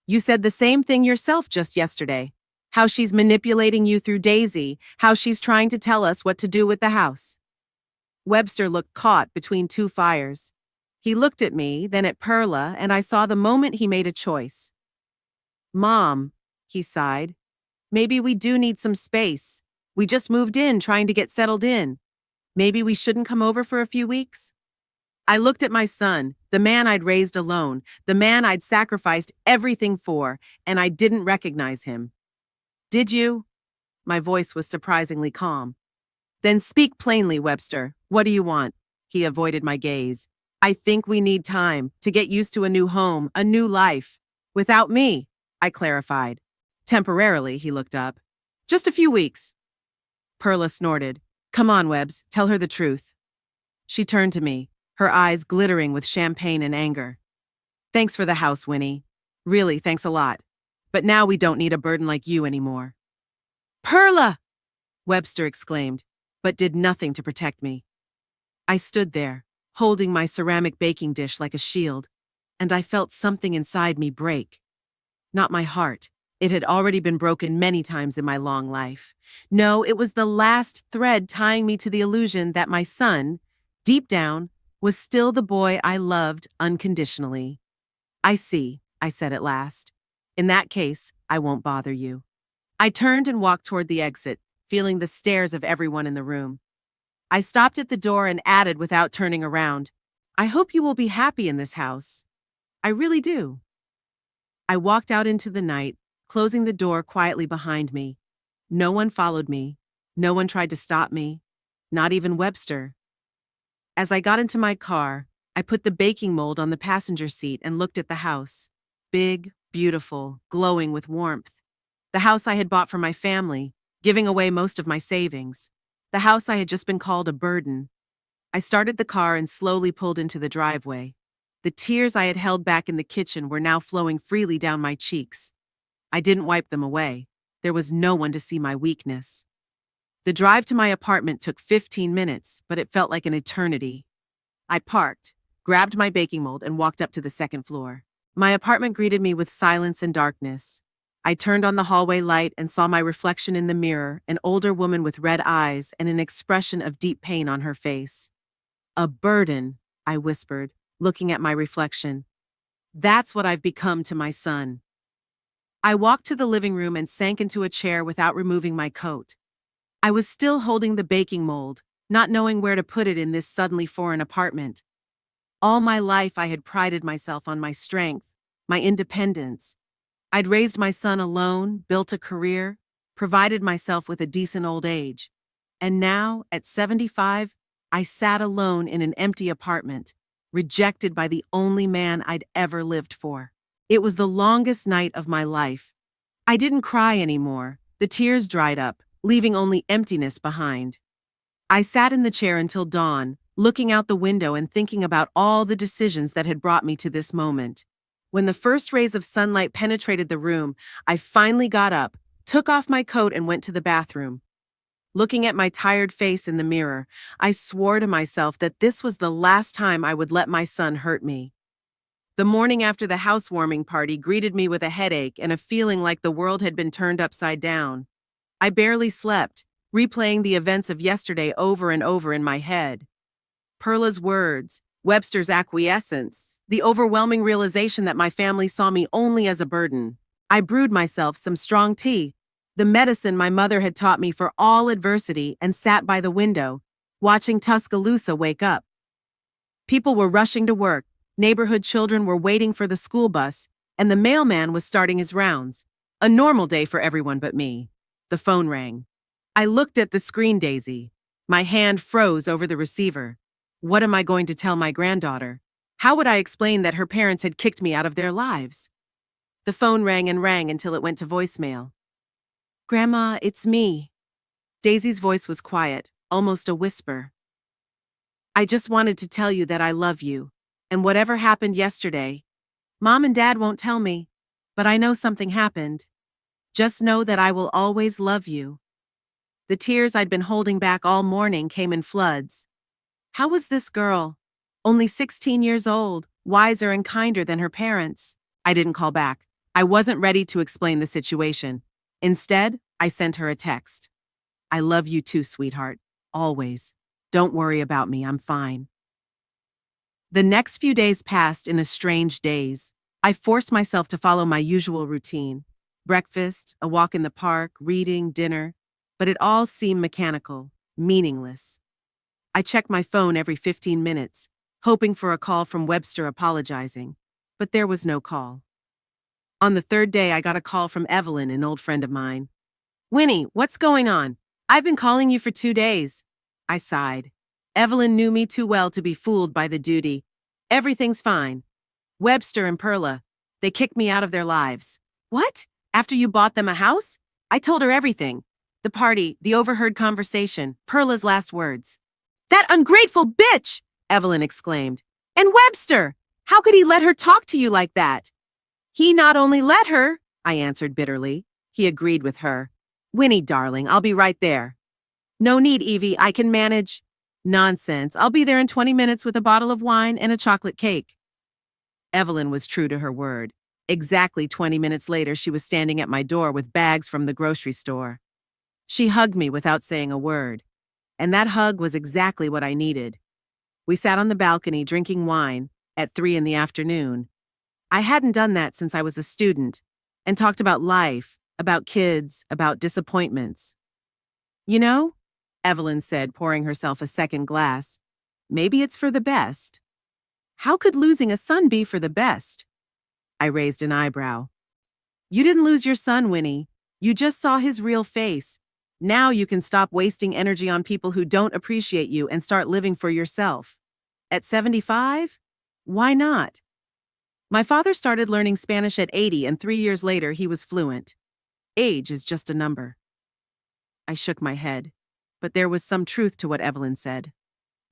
You said the same thing yourself just yesterday. How she's manipulating you through Daisy, how she's trying to tell us what to do with the house. Webster looked caught between two fires. He looked at me, then at Perla, and I saw the moment he made a choice. Mom, he sighed, maybe we do need some space. We just moved in trying to get settled in. Maybe we shouldn't come over for a few weeks? I looked at my son, the man I'd raised alone, the man I'd sacrificed everything for, and I didn't recognize him. Did you? My voice was surprisingly calm. Then speak plainly, Webster. What do you want? He avoided my gaze. I think we need time to get used to a new home, a new life. Without me, I clarified. Temporarily, he looked up. Just a few weeks. Perla snorted. Come on, Webbs, tell her the truth. She turned to me, her eyes glittering with champagne and anger. Thanks for the house, Winnie. Really, thanks a lot. But now we don't need a burden like you anymore. Perla! Webster exclaimed, but did nothing to protect me. I stood there, holding my ceramic baking dish like a shield, and I felt something inside me break. Not my heart. It had already been broken many times in my long life. No, it was the last thread tying me to the illusion that my son, deep down, was still the boy I loved unconditionally. I see, I said at last. In that case, I won't bother you. I turned and walked toward the exit, feeling the stares of everyone in the room. I stopped at the door and added without turning around, I hope you will be happy in this house. I really do. I walked out into the night, closing the door quietly behind me. No one followed me. No one tried to stop me. Not even Webster. As I got into my car, I put the baking mold on the passenger seat and looked at the house. Big, beautiful, glowing with warmth. The house I had bought for my family, giving away most of my savings. The house I had just been called a burden. I started the car and slowly pulled into the driveway. The tears I had held back in the kitchen were now flowing freely down my cheeks. I didn't wipe them away. There was no one to see my weakness. The drive to my apartment took 15 minutes, but it felt like an eternity. I parked, grabbed my baking mold, and walked up to the second floor. My apartment greeted me with silence and darkness. I turned on the hallway light and saw my reflection in the mirror, an older woman with red eyes and an expression of deep pain on her face. A burden, I whispered, looking at my reflection. That's what I've become to my son. I walked to the living room and sank into a chair without removing my coat. I was still holding the baking mold, not knowing where to put it in this suddenly foreign apartment. All my life I had prided myself on my strength, my independence. I'd raised my son alone, built a career, provided myself with a decent old age. And now, at 75, I sat alone in an empty apartment, rejected by the only man I'd ever lived for. It was the longest night of my life. I didn't cry anymore. The tears dried up, leaving only emptiness behind. I sat in the chair until dawn, looking out the window and thinking about all the decisions that had brought me to this moment. When the first rays of sunlight penetrated the room, I finally got up, took off my coat, and went to the bathroom. Looking at my tired face in the mirror, I swore to myself that this was the last time I would let my son hurt me. The morning after the housewarming party greeted me with a headache and a feeling like the world had been turned upside down. I barely slept, replaying the events of yesterday over and over in my head. Perla's words, Webster's acquiescence, the overwhelming realization that my family saw me only as a burden. I brewed myself some strong tea, the medicine my mother had taught me for all adversity, and sat by the window, watching Tuscaloosa wake up. People were rushing to work, neighborhood children were waiting for the school bus, and the mailman was starting his rounds. A normal day for everyone but me. The phone rang. I looked at the screen, Daisy. My hand froze over the receiver. What am I going to tell my granddaughter? How would I explain that her parents had kicked me out of their lives? The phone rang and rang until it went to voicemail. Grandma, it's me. Daisy's voice was quiet, almost a whisper. I just wanted to tell you that I love you, and whatever happened yesterday, Mom and Dad won't tell me, but I know something happened. Just know that I will always love you. The tears I'd been holding back all morning came in floods. How was this girl? Only 16 years old, wiser and kinder than her parents. I didn't call back. I wasn't ready to explain the situation. Instead, I sent her a text. I love you too, sweetheart. Always. Don't worry about me, I'm fine. The next few days passed in a strange daze. I forced myself to follow my usual routine. Breakfast, a walk in the park, reading, dinner. But it all seemed mechanical, meaningless. I checked my phone every 15 minutes, hoping for a call from Webster apologizing. But there was no call. On the third day, I got a call from Evelyn, an old friend of mine. "Winnie, what's going on? I've been calling you for 2 days." I sighed. Evelyn knew me too well to be fooled by the duty. "Everything's fine. Webster and Perla, they kicked me out of their lives." "What? After you bought them a house?" I told her everything. The party, the overheard conversation, Perla's last words. "That ungrateful bitch!" Evelyn exclaimed. "And Webster! How could he let her talk to you like that?" "He not only let her," I answered bitterly. He agreed with her. "Winnie, darling, I'll be right there." "No need, Evie, I can manage." "Nonsense, I'll be there in 20 minutes with a bottle of wine and a chocolate cake." Evelyn was true to her word. Exactly 20 minutes later, she was standing at my door with bags from the grocery store. She hugged me without saying a word. And that hug was exactly what I needed. We sat on the balcony drinking wine at 3 in the afternoon. I hadn't done that since I was a student, and talked about life, about kids, about disappointments. "You know," Evelyn said, pouring herself a second glass, "maybe it's for the best." "How could losing a son be for the best?" I raised an eyebrow. "You didn't lose your son, Winnie. You just saw his real face. Now you can stop wasting energy on people who don't appreciate you and start living for yourself." At 75? Why not? My father started learning Spanish at 80, and 3 years later he was fluent. Age is just a number. I shook my head, but there was some truth to what Evelyn said.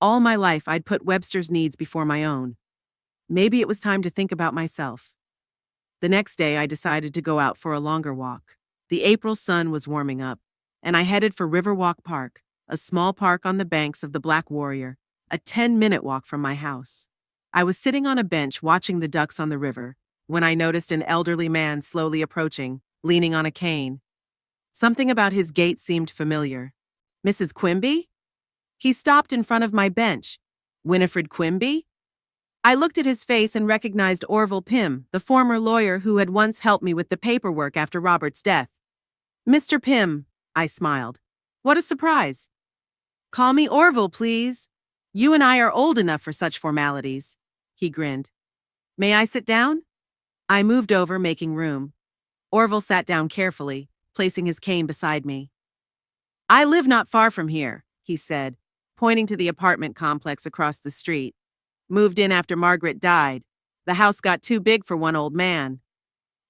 All my life I'd put Webster's needs before my own. Maybe it was time to think about myself. The next day I decided to go out for a longer walk. The April sun was warming up, and I headed for Riverwalk Park, a small park on the banks of the Black Warrior, a 10-minute walk from my house. I was sitting on a bench watching the ducks on the river when I noticed an elderly man slowly approaching, leaning on a cane. Something about his gait seemed familiar. "Mrs. Quimby?" He stopped in front of my bench. "Winifred Quimby?" I looked at his face and recognized Orville Pym, the former lawyer who had once helped me with the paperwork after Robert's death. "Mr. Pym," I smiled. "What a surprise." "Call me Orville, please. You and I are old enough for such formalities." He grinned. "May I sit down?" I moved over, making room. Orville sat down carefully, placing his cane beside me. "I live not far from here," he said, pointing to the apartment complex across the street. "Moved in after Margaret died. The house got too big for one old man."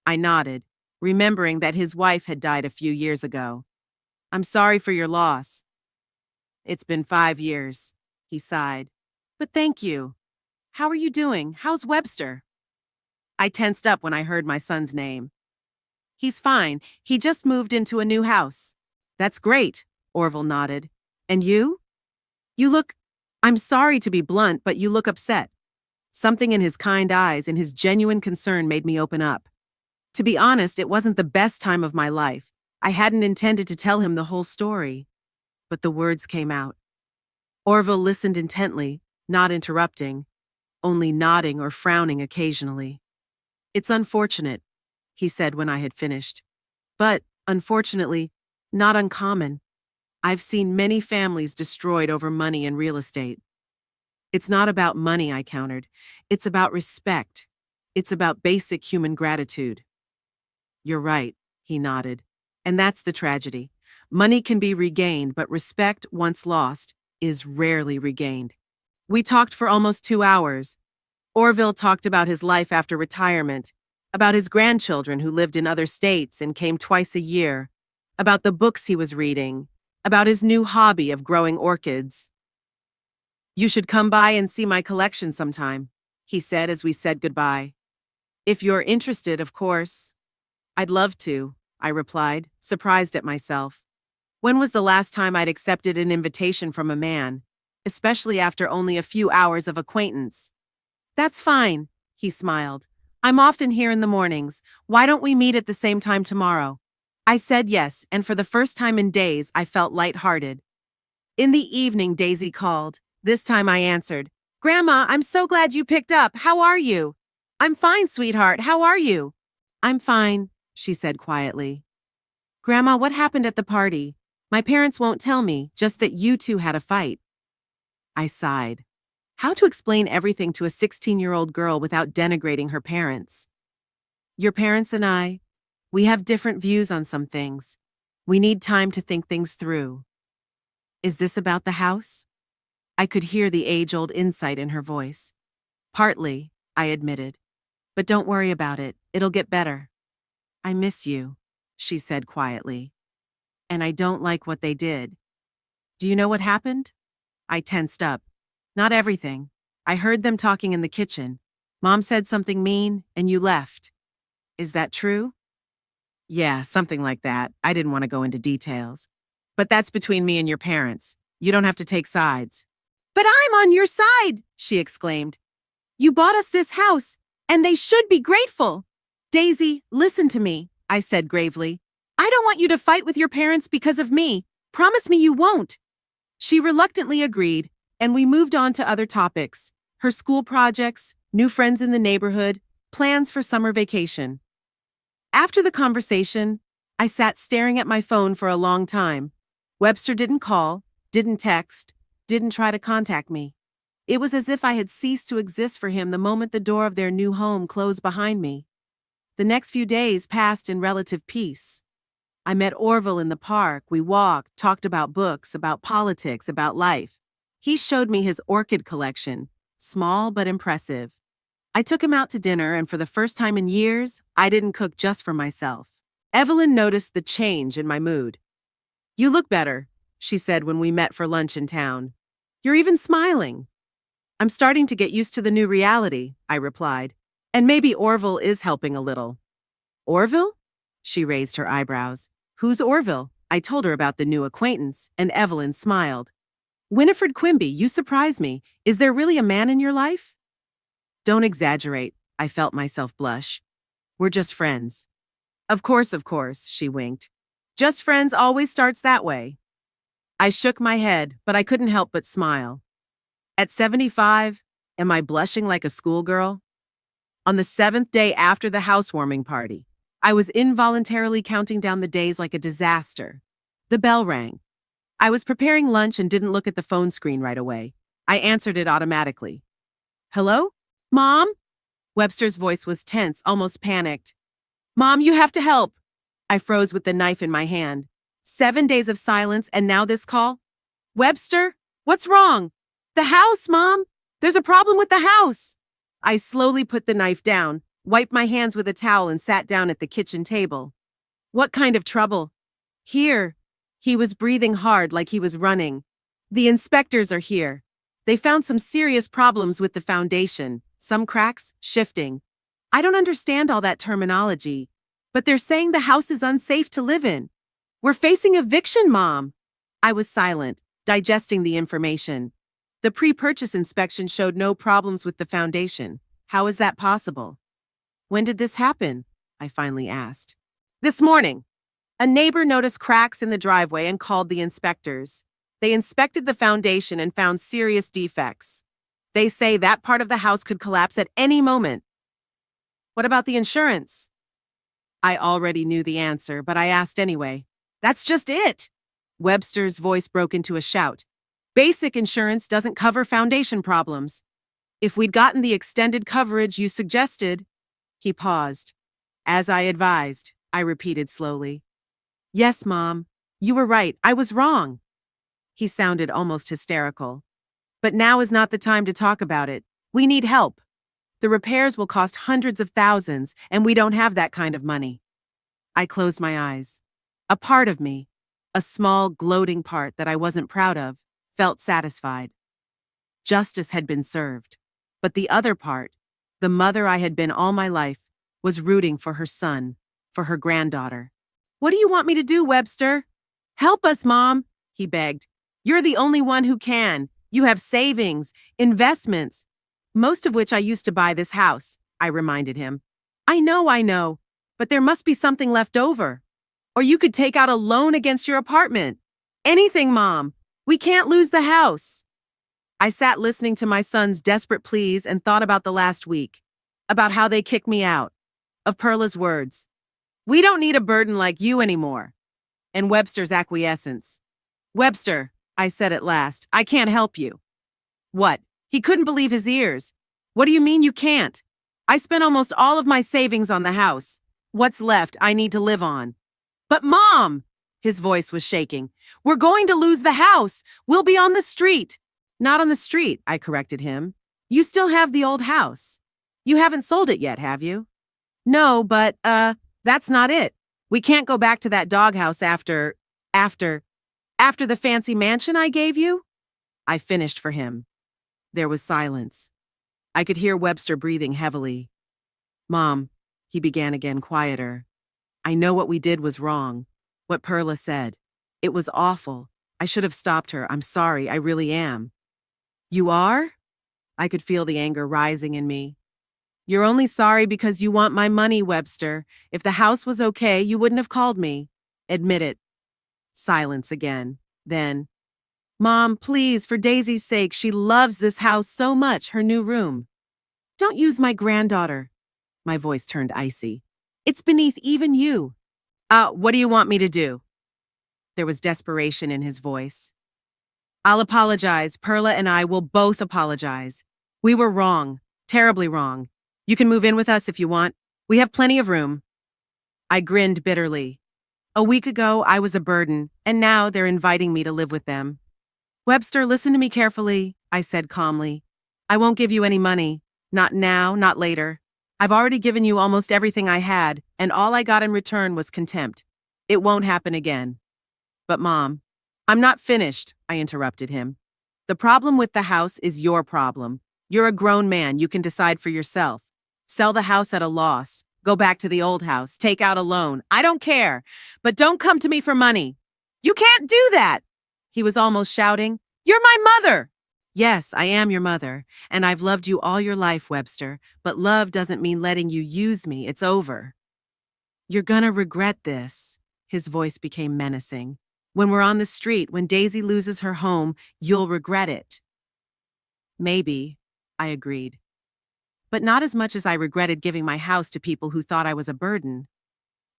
I nodded, remembering that his wife had died a few years ago. "I'm sorry for your loss." "It's been 5 years," he sighed. "But thank you. How are you doing? How's Webster?" I tensed up when I heard my son's name. "He's fine. He just moved into a new house." "That's great," Orville nodded. "And you?" "You look— I'm sorry to be blunt, but you look upset." Something in his kind eyes and his genuine concern made me open up. To be honest, it wasn't the best time of my life. I hadn't intended to tell him the whole story. But the words came out. Orville listened intently, not interrupting, only nodding or frowning occasionally. "It's unfortunate," he said when I had finished. "But, unfortunately, not uncommon. I've seen many families destroyed over money and real estate." "It's not about money," I countered. "It's about respect. It's about basic human gratitude." "You're right," he nodded. "And that's the tragedy. Money can be regained, but respect, once lost, is rarely regained." We talked for almost 2 hours. Orville talked about his life after retirement, about his grandchildren who lived in other states and came twice a year, about the books he was reading, about his new hobby of growing orchids. "You should come by and see my collection sometime," he said as we said goodbye. "If you're interested, of course." "I'd love to," I replied, surprised at myself. When was the last time I'd accepted an invitation from a man, especially after only a few hours of acquaintance? "That's fine," he smiled. "I'm often here in the mornings. Why don't we meet at the same time tomorrow?" I said yes, and for the first time in days, I felt lighthearted. In the evening, Daisy called. This time I answered. Grandma, I'm so glad you picked up. How are you? I'm fine, sweetheart. How are you? I'm fine, she said quietly. Grandma, what happened at the party? My parents won't tell me, just that you two had a fight. I sighed. How to explain everything to a 16-year-old girl without denigrating her parents? Your parents and I, we have different views on some things. We need time to think things through. Is this about the house? I could hear the age-old insight in her voice. Partly, I admitted. But don't worry about it. It'll get better. I miss you, she said quietly. And I don't like what they did. Do you know what happened? I tensed up. Not everything. I heard them talking in the kitchen. Mom said something mean, and you left. Is that true? Yeah, something like that. I didn't want to go into details. But that's between me and your parents. You don't have to take sides. But I'm on your side, she exclaimed. You bought us this house, and they should be grateful. Daisy, listen to me, I said gravely. I don't want you to fight with your parents because of me. Promise me you won't. She reluctantly agreed, and we moved on to other topics. Her school projects, new friends in the neighborhood, plans for summer vacation. After the conversation, I sat staring at my phone for a long time. Webster didn't call, didn't text, didn't try to contact me. It was as if I had ceased to exist for him the moment the door of their new home closed behind me. The next few days passed in relative peace. I met Orville in the park. We walked, talked about books, about politics, about life. He showed me his orchid collection, small but impressive. I took him out to dinner, and for the first time in years, I didn't cook just for myself. Evelyn noticed the change in my mood. You look better, she said when we met for lunch in town. You're even smiling. I'm starting to get used to the new reality, I replied. And maybe Orville is helping a little. Orville? She raised her eyebrows. Who's Orville? I told her about the new acquaintance, and Evelyn smiled. Winifred Quimby, you surprise me. Is there really a man in your life? Don't exaggerate, I felt myself blush. We're just friends. Of course, she winked. Just friends always starts that way. I shook my head, but I couldn't help but smile. At 75, am I blushing like a schoolgirl? On the 7th day after the housewarming party, I was involuntarily counting down the days like a disaster. The bell rang. I was preparing lunch and didn't look at the phone screen right away. I answered it automatically. Hello? Mom? Webster's voice was tense, almost panicked. Mom, you have to help. I froze with the knife in my hand. 7 days of silence and now this call? Webster? What's wrong? The house, Mom! There's a problem with the house! I slowly put the knife down, wiped my hands with a towel and sat down at the kitchen table. What kind of trouble? Here. He was breathing hard like he was running. The inspectors are here. They found some serious problems with the foundation, some cracks, shifting. I don't understand all that terminology, but they're saying the house is unsafe to live in. We're facing eviction, Mom. I was silent, digesting the information. The pre-purchase inspection showed no problems with the foundation. How is that possible? When did this happen? I finally asked. This morning. A neighbor noticed cracks in the driveway and called the inspectors. They inspected the foundation and found serious defects. They say that part of the house could collapse at any moment. What about the insurance? I already knew the answer, but I asked anyway. That's just it. Webster's voice broke into a shout. Basic insurance doesn't cover foundation problems. If we'd gotten the extended coverage you suggested. He paused. As I advised, I repeated slowly. Yes, Mom. You were right. I was wrong. He sounded almost hysterical. But now is not the time to talk about it. We need help. The repairs will cost hundreds of thousands, and we don't have that kind of money. I closed my eyes. A part of me, a small, gloating part that I wasn't proud of, felt satisfied. Justice had been served. But the other part, the mother I had been all my life, was rooting for her son, for her granddaughter. What do you want me to do, Webster? Help us, Mom, he begged. You're the only one who can. You have savings, investments, most of which I used to buy this house, I reminded him. I know, but there must be something left over. Or you could take out a loan against your apartment. Anything, Mom. We can't lose the house. I sat listening to my son's desperate pleas and thought about the last week, about how they kicked me out, of Perla's words. "We don't need a burden like you anymore," and Webster's acquiescence. "Webster," I said at last, "I can't help you." "What?" He couldn't believe his ears. "What do you mean you can't? I spent almost all of my savings on the house. What's left I need to live on." "But Mom!" His voice was shaking. "We're going to lose the house. We'll be on the street." "Not on the street," I corrected him. "You still have the old house. You haven't sold it yet, have you?" "No, but, that's not it. We can't go back to that doghouse after the fancy mansion I gave you." I finished for him. There was silence. I could hear Webster breathing heavily. "Mom," he began again, quieter, "I know what we did was wrong. What Perla said. It was awful. I should have stopped her. I'm sorry, I really am." "You are?" I could feel the anger rising in me. "You're only sorry because you want my money, Webster. If the house was okay, you wouldn't have called me. Admit it." Silence again. Then, "Mom, please, for Daisy's sake, she loves this house so much, her new room." "Don't use my granddaughter." My voice turned icy. "It's beneath even you." What do you want me to do?" There was desperation in his voice. "I'll apologize. Perla and I will both apologize. We were wrong. Terribly wrong. You can move in with us if you want. We have plenty of room." I grinned bitterly. A week ago, I was a burden, and now they're inviting me to live with them. "Webster, listen to me carefully," I said calmly. "I won't give you any money. Not now, not later. I've already given you almost everything I had, and all I got in return was contempt. It won't happen again." "But Mom—" "I'm not finished," I interrupted him. "The problem with the house is your problem. You're a grown man, you can decide for yourself. Sell the house at a loss. Go back to the old house. Take out a loan. I don't care. But don't come to me for money." "You can't do that!" He was almost shouting. "You're my mother!" "Yes, I am your mother, and I've loved you all your life, Webster, but love doesn't mean letting you use me. It's over." "You're gonna regret this." His voice became menacing. "When we're on the street, when Daisy loses her home, you'll regret it." "Maybe," I agreed. "But not as much as I regretted giving my house to people who thought I was a burden."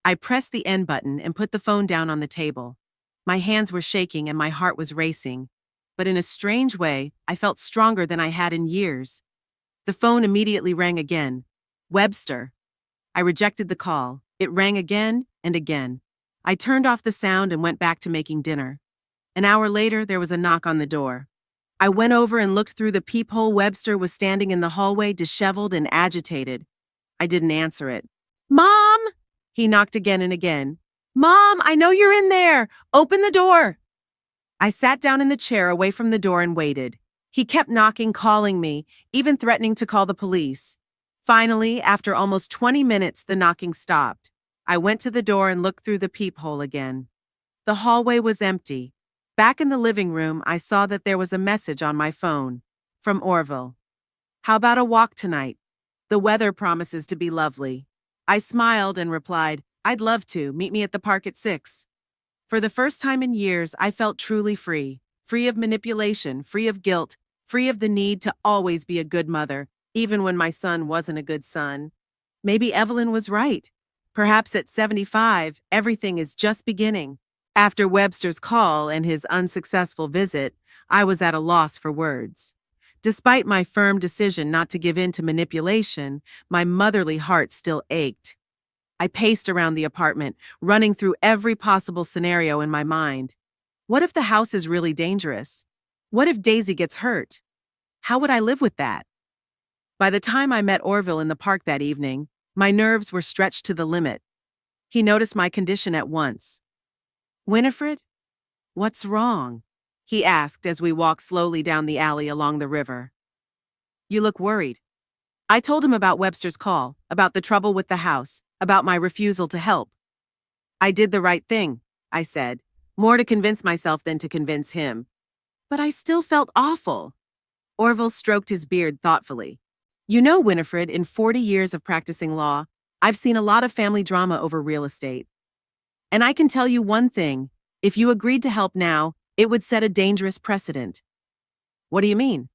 I pressed the end button and put the phone down on the table. My hands were shaking and my heart was racing. But in a strange way, I felt stronger than I had in years. The phone immediately rang again. "Webster." I rejected the call. It rang again and again. I turned off the sound and went back to making dinner. An hour later, there was a knock on the door. I went over and looked through the peephole. Webster was standing in the hallway, disheveled and agitated. I didn't answer it. "Mom!" He knocked again and again. "Mom, I know you're in there! Open the door!" I sat down in the chair away from the door and waited. He kept knocking, calling me, even threatening to call the police. Finally, after almost 20 minutes, the knocking stopped. I went to the door and looked through the peephole again. The hallway was empty. Back in the living room, I saw that there was a message on my phone. From Orville. "How about a walk tonight? The weather promises to be lovely." I smiled and replied, "I'd love to. Meet me at the park at 6. For the first time in years, I felt truly free. Free of manipulation, free of guilt, free of the need to always be a good mother, even when my son wasn't a good son. Maybe Evelyn was right. Perhaps at 75, everything is just beginning. After Webster's call and his unsuccessful visit, I was at a loss for words. Despite my firm decision not to give in to manipulation, my motherly heart still ached. I paced around the apartment, running through every possible scenario in my mind. What if the house is really dangerous? What if Daisy gets hurt? How would I live with that? By the time I met Orville in the park that evening, my nerves were stretched to the limit. He noticed my condition at once. "Winifred, what's wrong?" he asked as we walked slowly down the alley along the river. "You look worried." I told him about Webster's call, about the trouble with the house, about my refusal to help. "I did the right thing," I said, more to convince myself than to convince him. But I still felt awful. Orville stroked his beard thoughtfully. "You know, Winifred, in 40 years of practicing law, I've seen a lot of family drama over real estate. And I can tell you one thing, if you agreed to help now, it would set a dangerous precedent." What do you mean?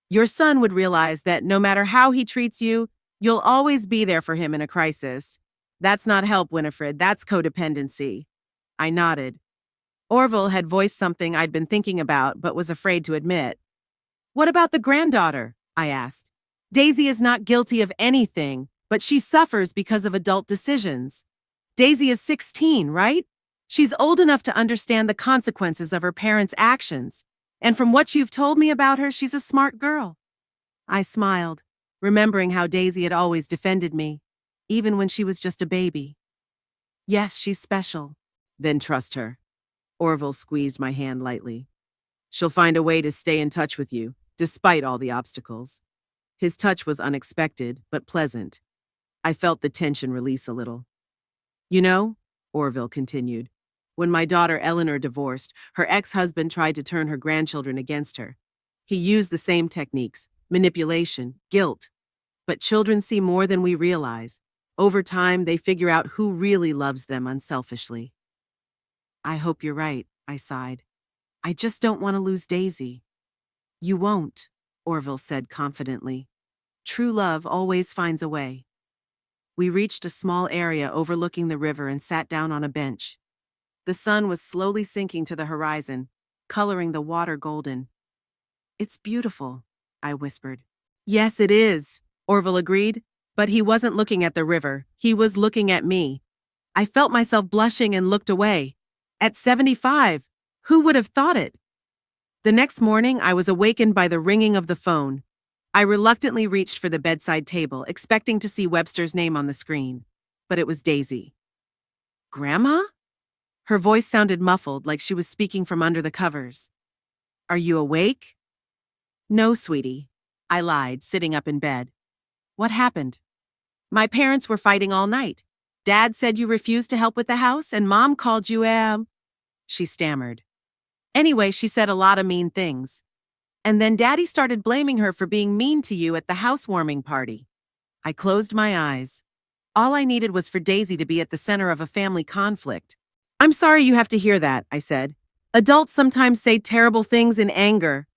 Your son would realize that no matter how he treats you, you'll always be there for him in a crisis. That's not help, Winifred. That's codependency. I nodded. Orville had voiced something I'd been thinking about but was afraid to admit. What about the granddaughter? I asked. Daisy is not guilty of anything, but she suffers because of adult decisions. Daisy is 16, right? She's old enough to understand the consequences of her parents' actions. And from what you've told me about her, she's a smart girl. I smiled, remembering how Daisy had always defended me, even when she was just a baby. Yes, she's special. Then trust her. Orville squeezed my hand lightly. She'll find a way to stay in touch with you, despite all the obstacles. His touch was unexpected, but pleasant. I felt the tension release a little. You know, Orville continued, when my daughter Eleanor divorced, her ex-husband tried to turn her grandchildren against her. He used the same techniques, manipulation, guilt. But children see more than we realize. Over time, they figure out who really loves them unselfishly. I hope you're right, I sighed. I just don't want to lose Daisy. You won't, Orville said confidently. True love always finds a way. We reached a small area overlooking the river and sat down on a bench. The sun was slowly sinking to the horizon, coloring the water golden. It's beautiful, I whispered. Yes, it is, Orville agreed, but he wasn't looking at the river. He was looking at me. I felt myself blushing and looked away. At 75, who would have thought it? The next morning, I was awakened by the ringing of the phone. I reluctantly reached for the bedside table, expecting to see Webster's name on the screen. But it was Daisy. Grandma? Her voice sounded muffled, like she was speaking from under the covers. Are you awake? No, sweetie. I lied, sitting up in bed. What happened? My parents were fighting all night. Dad said you refused to help with the house, and Mom called you She stammered. Anyway, she said a lot of mean things. And then Daddy started blaming her for being mean to you at the housewarming party. I closed my eyes. All I needed was for Daisy to be at the center of a family conflict. I'm sorry you have to hear that, I said. Adults sometimes say terrible things in anger.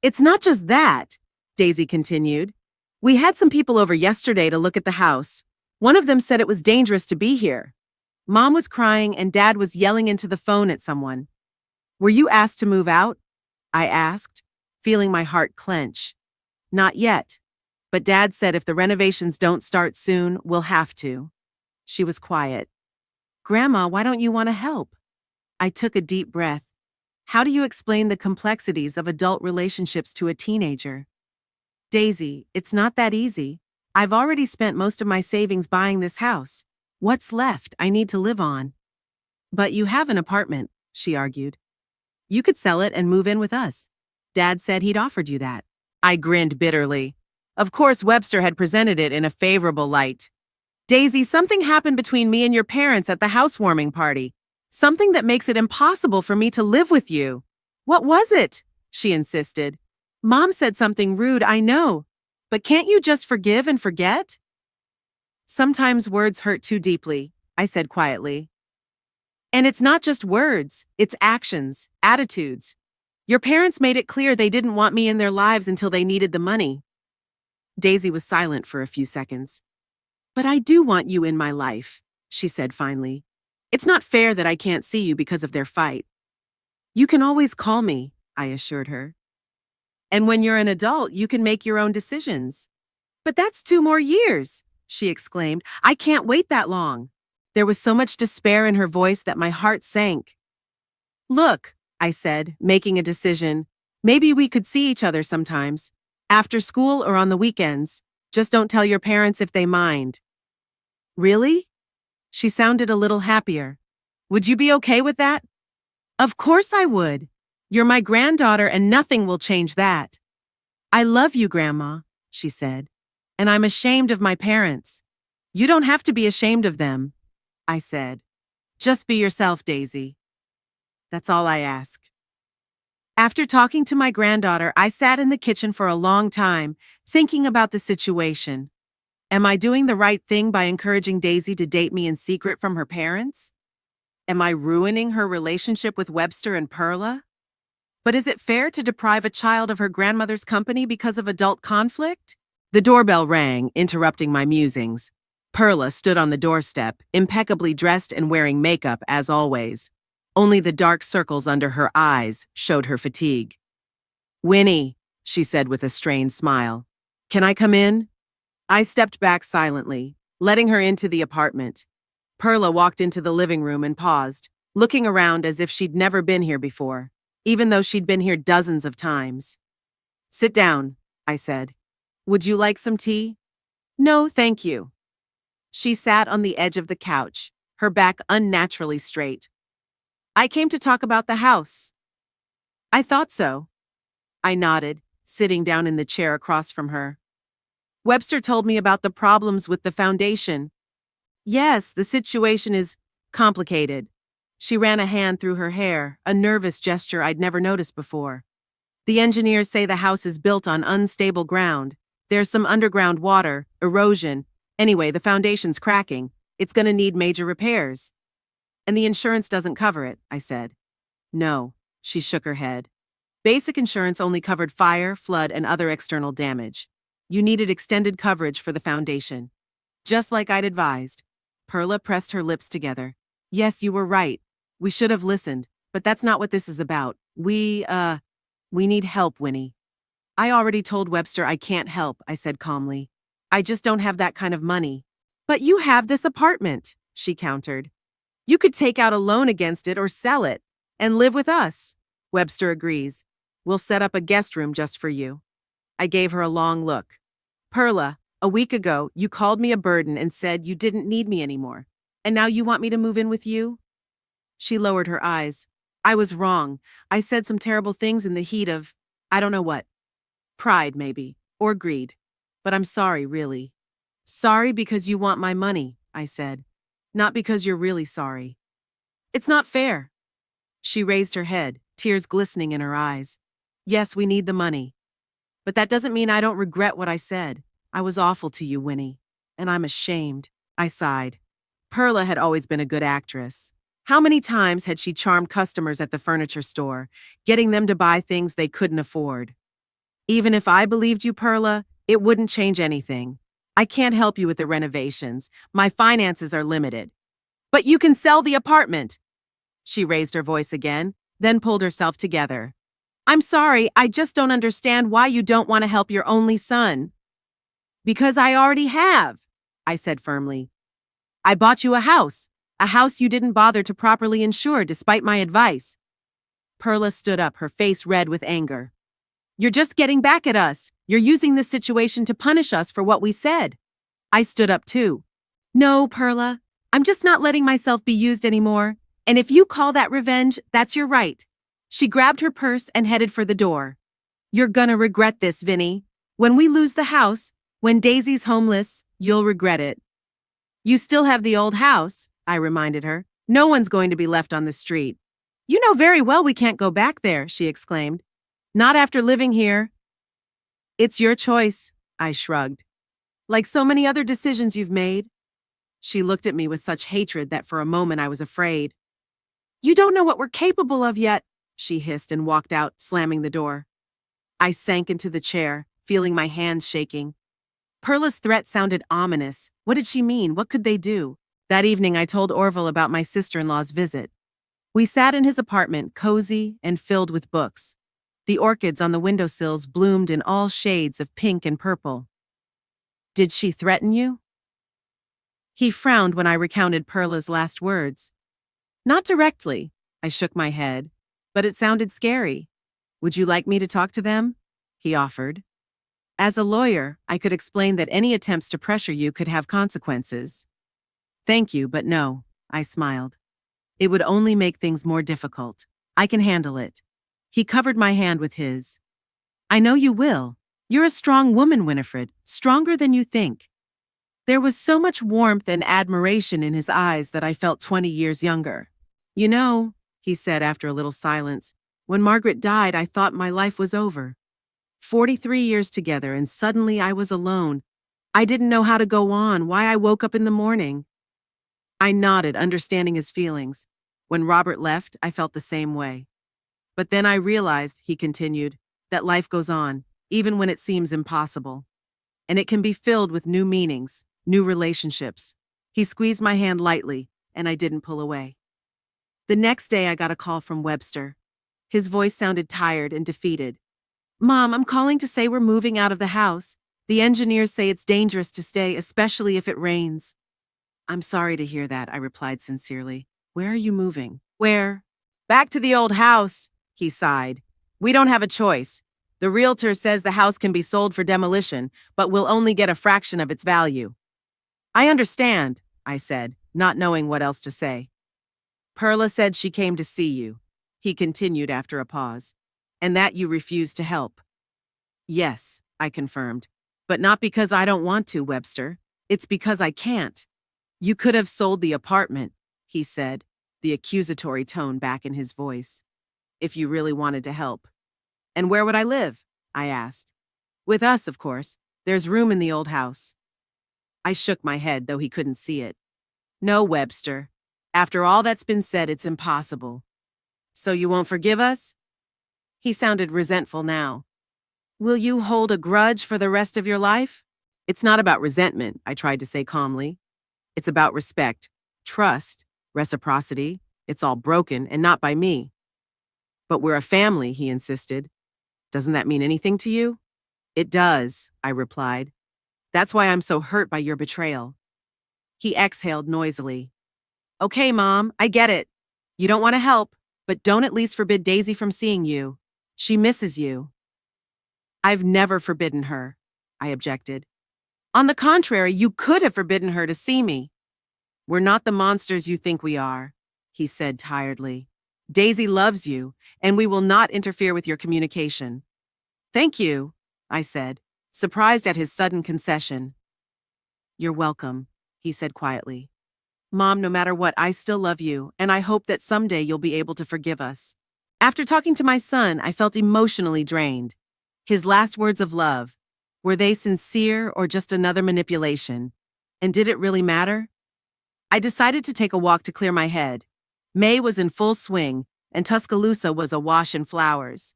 It's not just that, Daisy continued. We had some people over yesterday to look at the house. One of them said it was dangerous to be here. Mom was crying and Dad was yelling into the phone at someone. Were you asked to move out? I asked, feeling my heart clench. Not yet, but Dad said if the renovations don't start soon, we'll have to. She was quiet. Grandma, why don't you want to help? I took a deep breath. How do you explain the complexities of adult relationships to a teenager? Daisy, it's not that easy. I've already spent most of my savings buying this house. What's left I need to live on? But you have an apartment, she argued. You could sell it and move in with us. Dad said he'd offered you that. I grinned bitterly. Of course, Webster had presented it in a favorable light. Daisy, something happened between me and your parents at the housewarming party. Something that makes it impossible for me to live with you. What was it? She insisted. Mom said something rude, I know. But can't you just forgive and forget? Sometimes words hurt too deeply, I said quietly. And it's not just words, it's actions, attitudes. Your parents made it clear they didn't want me in their lives until they needed the money. Daisy was silent for a few seconds. But I do want you in my life, she said finally. It's not fair that I can't see you because of their fight. You can always call me, I assured her. And when you're an adult, you can make your own decisions. But that's 2 more years, she exclaimed. I can't wait that long. There was so much despair in her voice that my heart sank. Look, I said, making a decision. Maybe we could see each other sometimes, after school or on the weekends. Just don't tell your parents if they mind. Really? She sounded a little happier. Would you be okay with that? Of course I would. You're my granddaughter and nothing will change that. I love you, Grandma, she said. And I'm ashamed of my parents. You don't have to be ashamed of them, I said. Just be yourself, Daisy. That's all I ask. After talking to my granddaughter, I sat in the kitchen for a long time, thinking about the situation. Am I doing the right thing by encouraging Daisy to date me in secret from her parents? Am I ruining her relationship with Webster and Perla? But is it fair to deprive a child of her grandmother's company because of adult conflict? The doorbell rang, interrupting my musings. Perla stood on the doorstep, impeccably dressed and wearing makeup as always. Only the dark circles under her eyes showed her fatigue. "Winnie," she said with a strained smile. "Can I come in?" I stepped back silently, letting her into the apartment. Perla walked into the living room and paused, looking around as if she'd never been here before, even though she'd been here dozens of times. "Sit down," I said. "Would you like some tea?" "No, thank you." She sat on the edge of the couch, her back unnaturally straight. "I came to talk about the house." "I thought so." I nodded, sitting down in the chair across from her. "Webster told me about the problems with the foundation." "Yes, the situation is complicated." She ran a hand through her hair, a nervous gesture I'd never noticed before. "The engineers say the house is built on unstable ground. There's some underground water, erosion. Anyway, the foundation's cracking. It's going to need major repairs." "And the insurance doesn't cover it," I said. "No," she shook her head. "Basic insurance only covered fire, flood, and other external damage. You needed extended coverage for the foundation." Just like I'd advised. Perla pressed her lips together. "Yes, you were right. We should have listened, but that's not what this is about. We need help, Winnie." "I already told Webster I can't help," I said calmly. "I just don't have that kind of money." "But you have this apartment," she countered. "You could take out a loan against it or sell it and live with us." "Webster agrees. We'll set up a guest room just for you." I gave her a long look. "Perla, a week ago, you called me a burden and said you didn't need me anymore. And now you want me to move in with you?" She lowered her eyes. "I was wrong. I said some terrible things in the heat of, I don't know what. Pride, maybe. Or greed. But I'm sorry, really." "Sorry because you want my money," I said. "Not because you're really sorry." "It's not fair." She raised her head, tears glistening in her eyes. "Yes, we need the money. But that doesn't mean I don't regret what I said. I was awful to you, Winnie. And I'm ashamed." I sighed. Perla had always been a good actress. How many times had she charmed customers at the furniture store, getting them to buy things they couldn't afford? "Even if I believed you, Perla, it wouldn't change anything. I can't help you with the renovations. My finances are limited." "But you can sell the apartment." She raised her voice again, then pulled herself together. "I'm sorry, I just don't understand why you don't want to help your only son." "Because I already have," I said firmly. "I bought you a house you didn't bother to properly insure despite my advice." Perla stood up, her face red with anger. "You're just getting back at us. You're using this situation to punish us for what we said." I stood up too. "No, Perla, I'm just not letting myself be used anymore. And if you call that revenge, that's your right." She grabbed her purse and headed for the door. "You're gonna regret this, Vinny. When we lose the house, when Daisy's homeless, you'll regret it." "You still have the old house," I reminded her. "No one's going to be left on the street." "You know very well we can't go back there," she exclaimed. "Not after living here." "It's your choice," I shrugged. "Like so many other decisions you've made." She looked at me with such hatred that for a moment I was afraid. "You don't know what we're capable of yet," she hissed and walked out, slamming the door. I sank into the chair, feeling my hands shaking. Perla's threat sounded ominous. What did she mean? What could they do? That evening, I told Orville about my sister-in-law's visit. We sat in his apartment, cozy and filled with books. The orchids on the windowsills bloomed in all shades of pink and purple. "Did she threaten you?" He frowned when I recounted Perla's last words. "Not directly," I shook my head, "but it sounded scary." "Would you like me to talk to them?" he offered. "As a lawyer, I could explain that any attempts to pressure you could have consequences." "Thank you, but no," I smiled. "It would only make things more difficult. I can handle it." He covered my hand with his. "I know you will. You're a strong woman, Winifred, stronger than you think." There was so much warmth and admiration in his eyes that I felt 20 years younger. "You know," he said after a little silence, "when Margaret died, I thought my life was over. 43 years together, and suddenly I was alone. I didn't know how to go on, why I woke up in the morning." I nodded, understanding his feelings. When Robert left, I felt the same way. But then I realized, he continued, that life goes on, even when it seems impossible. And it can be filled with new meanings, new relationships. He squeezed my hand lightly, and I didn't pull away. The next day, I got a call from Webster. His voice sounded tired and defeated. Mom, I'm calling to say we're moving out of the house. The engineers say it's dangerous to stay, especially if it rains. I'm sorry to hear that, I replied sincerely. Where are you moving? Where? Back to the old house, he sighed. We don't have a choice. The realtor says the house can be sold for demolition, but we'll only get a fraction of its value. I understand, I said, not knowing what else to say. Perla said she came to see you, he continued after a pause, and that you refused to help. Yes, I confirmed, but not because I don't want to, Webster. It's because I can't. You could have sold the apartment, he said, the accusatory tone back in his voice, if you really wanted to help. And where would I live? I asked. With us, of course. There's room in the old house. I shook my head, though he couldn't see it. No, Webster. After all that's been said, it's impossible. So you won't forgive us? He sounded resentful now. Will you hold a grudge for the rest of your life? It's not about resentment, I tried to say calmly. It's about respect, trust, reciprocity. It's all broken, and not by me. But we're a family, he insisted. Doesn't that mean anything to you? It does, I replied. That's why I'm so hurt by your betrayal. He exhaled noisily. Okay, Mom, I get it. You don't want to help, but don't at least forbid Daisy from seeing you. She misses you. I've never forbidden her, I objected. On the contrary, you could have forbidden her to see me. We're not the monsters you think we are, he said tiredly. Daisy loves you, and we will not interfere with your communication. Thank you, I said, surprised at his sudden concession. You're welcome, he said quietly. Mom, no matter what, I still love you, and I hope that someday you'll be able to forgive us. After talking to my son, I felt emotionally drained. His last words of love, were they sincere or just another manipulation? And did it really matter? I decided to take a walk to clear my head. May was in full swing, and Tuscaloosa was awash in flowers.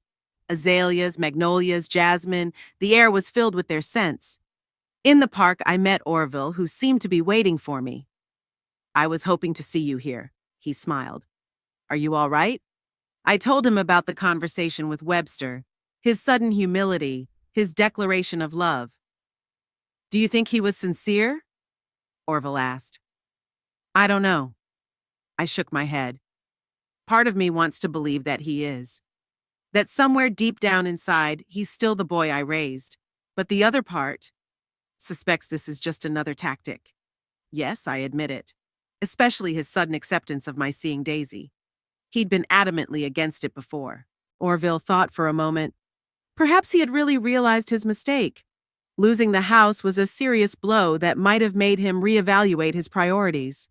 Azaleas, magnolias, jasmine, the air was filled with their scents. In the park, I met Orville, who seemed to be waiting for me. I was hoping to see you here, he smiled. Are you all right? I told him about the conversation with Webster, his sudden humility, his declaration of love. Do you think he was sincere? Orville asked. I don't know. I shook my head. Part of me wants to believe that he is. That somewhere deep down inside, he's still the boy I raised. But the other part suspects this is just another tactic. Yes, I admit it. Especially his sudden acceptance of my seeing Daisy. He'd been adamantly against it before. Orville thought for a moment. Perhaps he had really realized his mistake. Losing the house was a serious blow that might have made him reevaluate his priorities.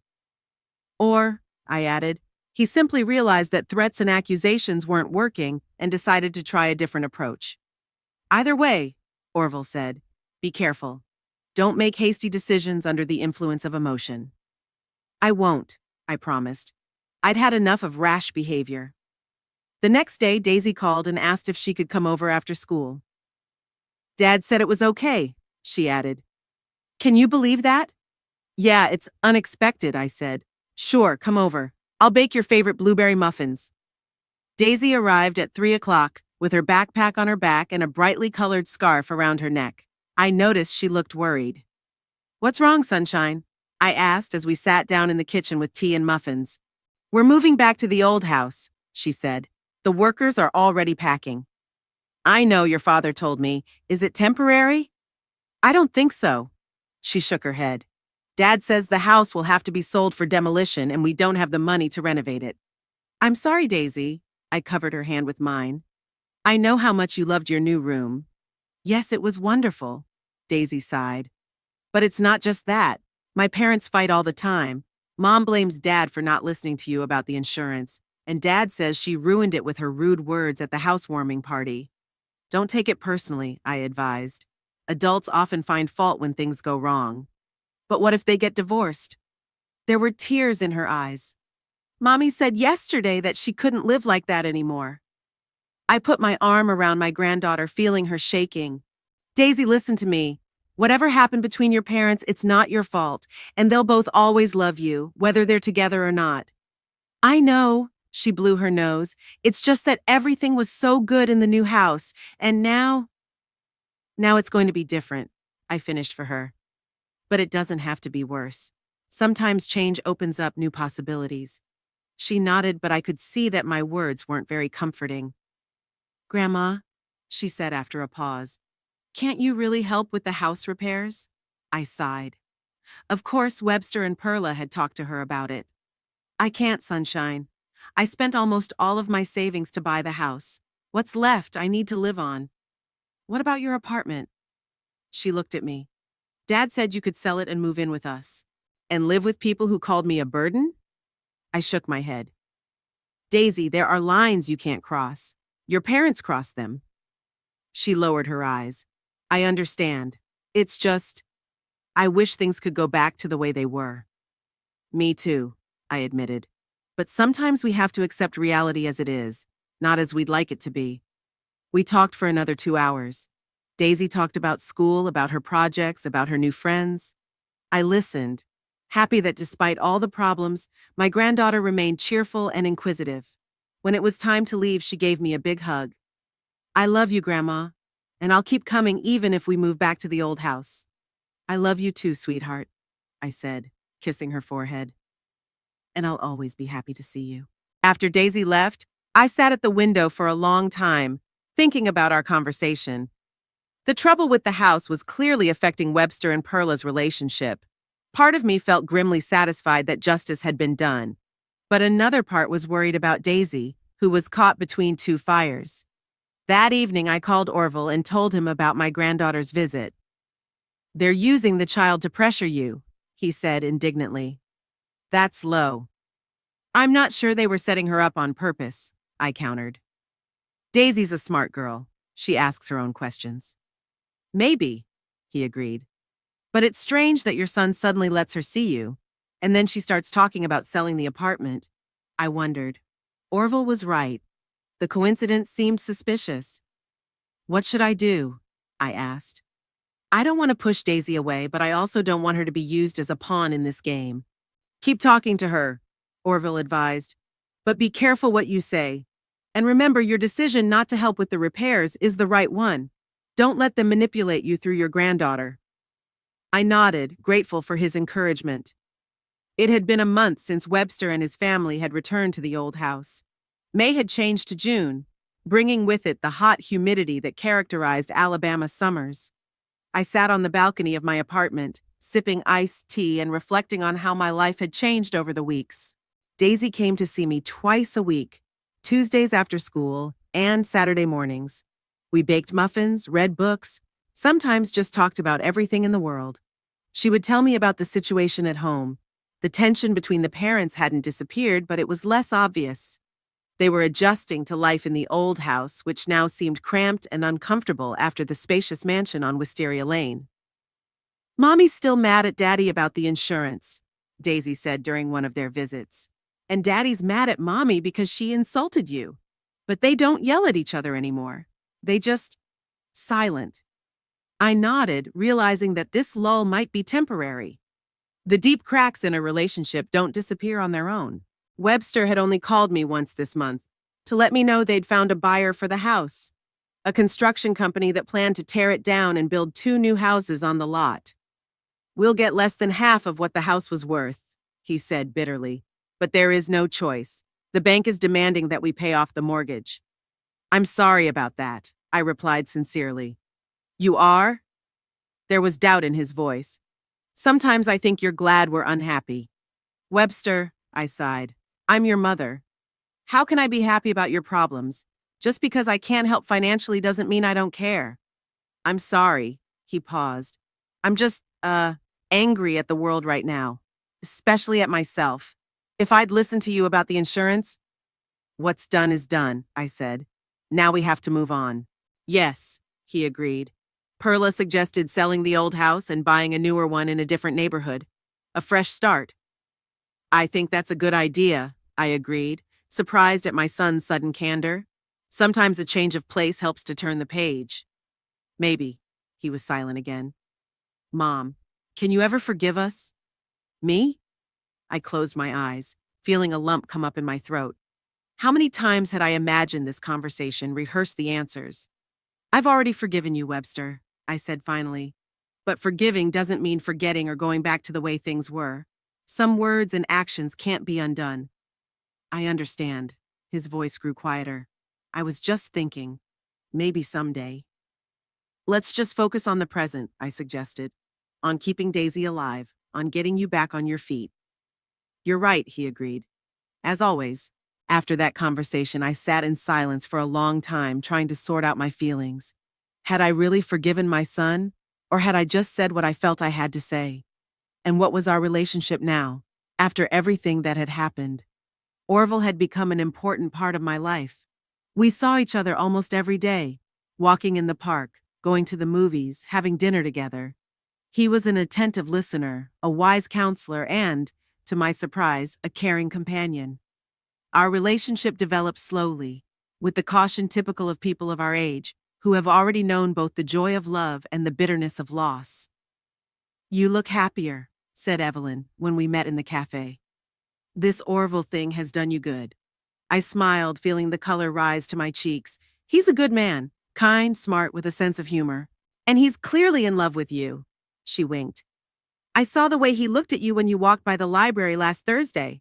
Or, I added, he simply realized that threats and accusations weren't working and decided to try a different approach. Either way, Orville said, be careful. Don't make hasty decisions under the influence of emotion. I won't, I promised. I'd had enough of rash behavior. The next day, Daisy called and asked if she could come over after school. Dad said it was okay, she added. Can you believe that? Yeah, it's unexpected, I said. Sure, come over. I'll bake your favorite blueberry muffins. Daisy arrived at 3 o'clock with her backpack on her back and a brightly colored scarf around her neck. I noticed she looked worried. What's wrong, Sunshine? I asked as we sat down in the kitchen with tea and muffins. We're moving back to the old house, she said. The workers are already packing. I know, your father told me. Is it temporary? I don't think so. She shook her head. Dad says the house will have to be sold for demolition and we don't have the money to renovate it. I'm sorry, Daisy. I covered her hand with mine. I know how much you loved your new room. Yes, it was wonderful, Daisy sighed. But it's not just that. My parents fight all the time. Mom blames Dad for not listening to you about the insurance, and Dad says she ruined it with her rude words at the housewarming party. Don't take it personally, I advised. Adults often find fault when things go wrong. But what if they get divorced? There were tears in her eyes. Mommy said yesterday that she couldn't live like that anymore. I put my arm around my granddaughter, feeling her shaking. Daisy, listen to me. Whatever happened between your parents, it's not your fault, and they'll both always love you, whether they're together or not. I know, she blew her nose. It's just that everything was so good in the new house, and now it's going to be different, I finished for her. But it doesn't have to be worse. Sometimes change opens up new possibilities. She nodded, but I could see that my words weren't very comforting. Grandma, she said after a pause, can't you really help with the house repairs? I sighed. Of course, Webster and Perla had talked to her about it. I can't, Sunshine. I spent almost all of my savings to buy the house. What's left I need to live on. What about your apartment? She looked at me. Dad said you could sell it and move in with us. And live with people who called me a burden? I shook my head. Daisy, there are lines you can't cross. Your parents crossed them. She lowered her eyes. I understand. It's just, I wish things could go back to the way they were. Me too, I admitted. But sometimes we have to accept reality as it is, not as we'd like it to be. We talked for another 2 hours. Daisy talked about school, about her projects, about her new friends. I listened, happy that despite all the problems, my granddaughter remained cheerful and inquisitive. When it was time to leave, she gave me a big hug. I love you, Grandma, and I'll keep coming even if we move back to the old house. I love you too, sweetheart, I said, kissing her forehead. And I'll always be happy to see you. After Daisy left, I sat at the window for a long time, thinking about our conversation. The trouble with the house was clearly affecting Webster and Perla's relationship. Part of me felt grimly satisfied that justice had been done, but another part was worried about Daisy, who was caught between two fires. That evening, I called Orville and told him about my granddaughter's visit. They're using the child to pressure you, he said indignantly. That's low. I'm not sure they were setting her up on purpose, I countered. Daisy's a smart girl. She asks her own questions. Maybe, he agreed. But it's strange that your son suddenly lets her see you, and then she starts talking about selling the apartment. I wondered. Orville was right. The coincidence seemed suspicious. What should I do? I asked. I don't want to push Daisy away, but I also don't want her to be used as a pawn in this game. Keep talking to her, Orville advised. But be careful what you say. And remember, your decision not to help with the repairs is the right one. Don't let them manipulate you through your granddaughter. I nodded, grateful for his encouragement. It had been a month since Webster and his family had returned to the old house. May had changed to June, bringing with it the hot humidity that characterized Alabama summers. I sat on the balcony of my apartment, sipping iced tea and reflecting on how my life had changed over the weeks. Daisy came to see me twice a week, Tuesdays after school and Saturday mornings. We baked muffins, read books, sometimes just talked about everything in the world. She would tell me about the situation at home. The tension between the parents hadn't disappeared, but it was less obvious. They were adjusting to life in the old house, which now seemed cramped and uncomfortable after the spacious mansion on Wisteria Lane. Mommy's still mad at Daddy about the insurance, Daisy said during one of their visits. And Daddy's mad at Mommy because she insulted you. But they don't yell at each other anymore. They just silent. I nodded, realizing that this lull might be temporary. The deep cracks in a relationship don't disappear on their own. Webster had only called me once this month to let me know they'd found a buyer for the house, a construction company that planned to tear it down and build 2 new houses on the lot. We'll get less than half of what the house was worth, he said bitterly, but there is no choice. The bank is demanding that we pay off the mortgage. I'm sorry about that, I replied sincerely. You are? There was doubt in his voice. Sometimes I think you're glad we're unhappy. Webster, I sighed, I'm your mother. How can I be happy about your problems? Just because I can't help financially doesn't mean I don't care. I'm sorry, he paused. I'm just, angry at the world right now, especially at myself. If I'd listened to you about the insurance, what's done is done, I said. Now we have to move on. Yes, he agreed. Perla suggested selling the old house and buying a newer one in a different neighborhood. A fresh start. I think that's a good idea, I agreed, surprised at my son's sudden candor. Sometimes a change of place helps to turn the page. Maybe. He was silent again. Mom, can you ever forgive us? Me? I closed my eyes, feeling a lump come up in my throat. How many times had I imagined this conversation, rehearsed the answers? I've already forgiven you, Webster, I said finally. But forgiving doesn't mean forgetting or going back to the way things were. Some words and actions can't be undone. I understand. His voice grew quieter. I was just thinking. Maybe someday. Let's just focus on the present, I suggested. On keeping Daisy alive, on getting you back on your feet. You're right, he agreed. As always, after that conversation, I sat in silence for a long time, trying to sort out my feelings. Had I really forgiven my son, or had I just said what I felt I had to say? And what was our relationship now, after everything that had happened? Orville had become an important part of my life. We saw each other almost every day, walking in the park, going to the movies, having dinner together. He was an attentive listener, a wise counselor, and, to my surprise, a caring companion. Our relationship developed slowly, with the caution typical of people of our age, who have already known both the joy of love and the bitterness of loss. You look happier, said Evelyn, when we met in the cafe. This Orville thing has done you good. I smiled, feeling the color rise to my cheeks. He's a good man, kind, smart, with a sense of humor. And he's clearly in love with you. She winked. I saw the way he looked at you when you walked by the library last Thursday.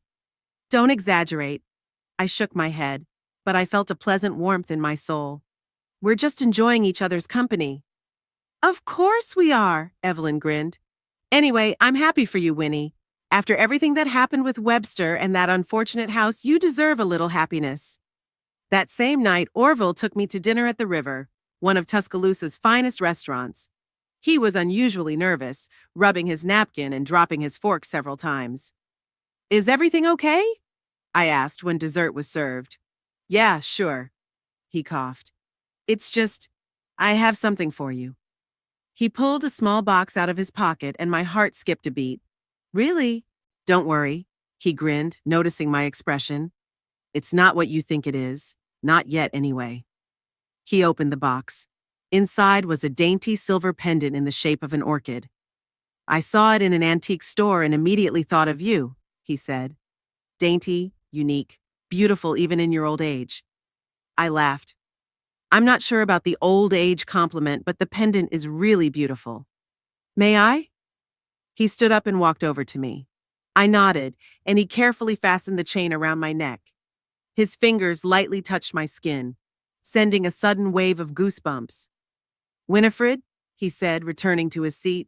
Don't exaggerate. I shook my head, but I felt a pleasant warmth in my soul. We're just enjoying each other's company. Of course we are, Evelyn grinned. Anyway, I'm happy for you, Winnie. After everything that happened with Webster and that unfortunate house, you deserve a little happiness. That same night, Orville took me to dinner at the River, one of Tuscaloosa's finest restaurants. He was unusually nervous, rubbing his napkin and dropping his fork several times. Is everything okay? I asked when dessert was served. Yeah, sure. He coughed. It's just, I have something for you. He pulled a small box out of his pocket and my heart skipped a beat. Really? Don't worry, he grinned, noticing my expression. It's not what you think it is. Not yet, anyway. He opened the box. Inside was a dainty silver pendant in the shape of an orchid. I saw it in an antique store and immediately thought of you, he said. Dainty, unique, beautiful even in your old age. I laughed. I'm not sure about the old age compliment, but the pendant is really beautiful. May I? He stood up and walked over to me. I nodded, and he carefully fastened the chain around my neck. His fingers lightly touched my skin, sending a sudden wave of goosebumps. Winifred, he said, returning to his seat,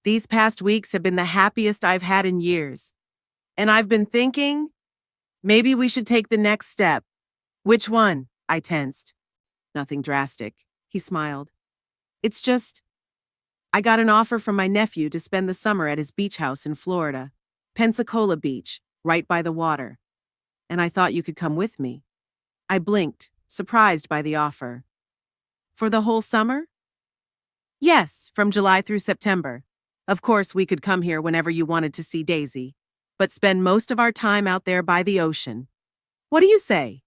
these past weeks have been the happiest I've had in years. And I've been thinking, maybe we should take the next step. Which one? I tensed. Nothing drastic. He smiled. It's just, I got an offer from my nephew to spend the summer at his beach house in Florida, Pensacola Beach, right by the water. And I thought you could come with me. I blinked, surprised by the offer. For the whole summer? Yes, from July through September. Of course, we could come here whenever you wanted to see Daisy, but spend most of our time out there by the ocean. What do you say?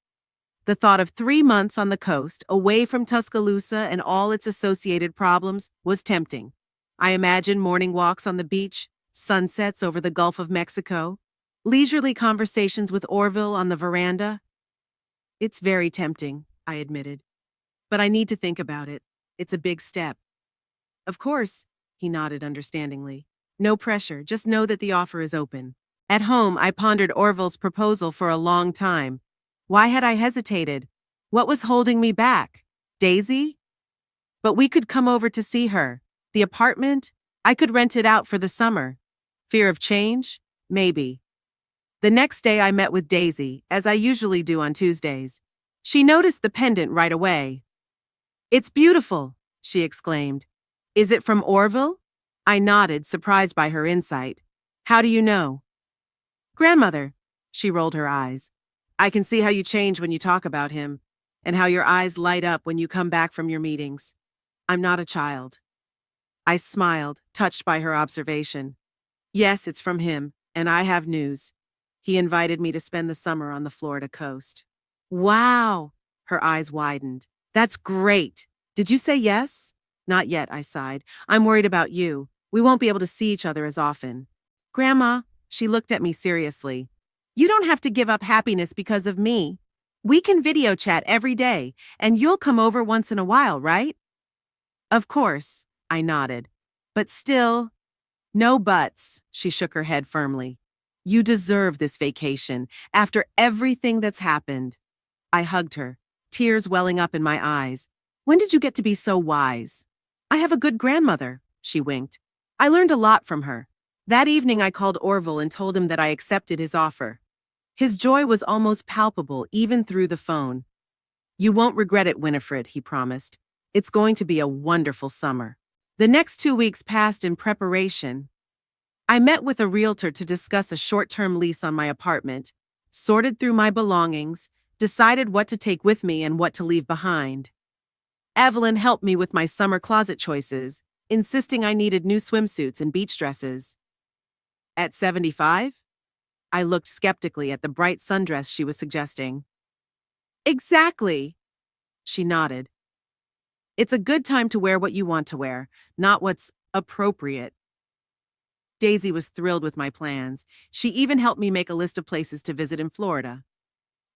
The thought of 3 months on the coast, away from Tuscaloosa and all its associated problems, was tempting. I imagined morning walks on the beach, sunsets over the Gulf of Mexico, leisurely conversations with Orville on the veranda. It's very tempting, I admitted. But I need to think about it. It's a big step. Of course, he nodded understandingly. No pressure, just know that the offer is open. At home, I pondered Orville's proposal for a long time. Why had I hesitated? What was holding me back? Daisy? But we could come over to see her. The apartment? I could rent it out for the summer. Fear of change? Maybe. The next day I met with Daisy, as I usually do on Tuesdays. She noticed the pendant right away. It's beautiful, she exclaimed. Is it from Orville? I nodded, surprised by her insight. How do you know? Grandmother, she rolled her eyes. I can see how you change when you talk about him, and how your eyes light up when you come back from your meetings. I'm not a child. I smiled, touched by her observation. Yes, it's from him, and I have news. He invited me to spend the summer on the Florida coast. Wow! Her eyes widened. That's great. Did you say yes? Not yet, I sighed. I'm worried about you. We won't be able to see each other as often. Grandma, she looked at me seriously. You don't have to give up happiness because of me. We can video chat every day, and you'll come over once in a while, right? Of course, I nodded. But still, no buts, she shook her head firmly. You deserve this vacation, after everything that's happened. I hugged her, tears welling up in my eyes. When did you get to be so wise? I have a good grandmother, she winked. I learned a lot from her. That evening I called Orville and told him that I accepted his offer. His joy was almost palpable even through the phone. You won't regret it, Winifred, he promised. It's going to be a wonderful summer. The next 2 weeks passed in preparation. I met with a realtor to discuss a short-term lease on my apartment, sorted through my belongings, decided what to take with me and what to leave behind. Evelyn helped me with my summer closet choices, insisting I needed new swimsuits and beach dresses. At 75? I looked skeptically at the bright sundress she was suggesting. Exactly, she nodded. It's a good time to wear what you want to wear, not what's appropriate. Daisy was thrilled with my plans. She even helped me make a list of places to visit in Florida.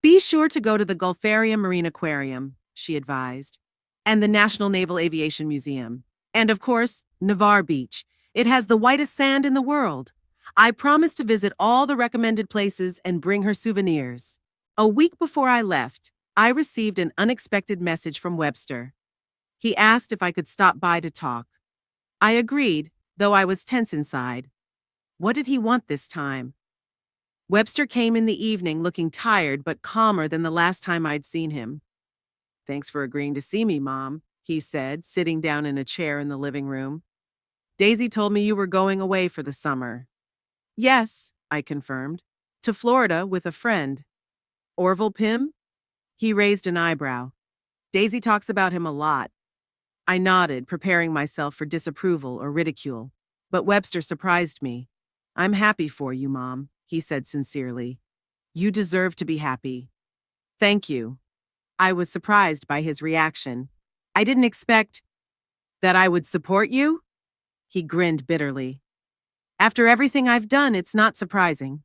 Be sure to go to the Gulfarium Marine Aquarium, she advised, and the National Naval Aviation Museum. And of course, Navarre Beach. It has the whitest sand in the world. I promised to visit all the recommended places and bring her souvenirs. A week before I left, I received an unexpected message from Webster. He asked if I could stop by to talk. I agreed, though I was tense inside. What did he want this time? Webster came in the evening looking tired but calmer than the last time I'd seen him. Thanks for agreeing to see me, Mom, he said, sitting down in a chair in the living room. Daisy told me you were going away for the summer. Yes, I confirmed. To Florida with a friend. Orville Pym? He raised an eyebrow. Daisy talks about him a lot. I nodded, preparing myself for disapproval or ridicule. But Webster surprised me. I'm happy for you, Mom, he said sincerely. You deserve to be happy. Thank you. I was surprised by his reaction. I didn't expect that I would support you? He grinned bitterly. After everything I've done, it's not surprising.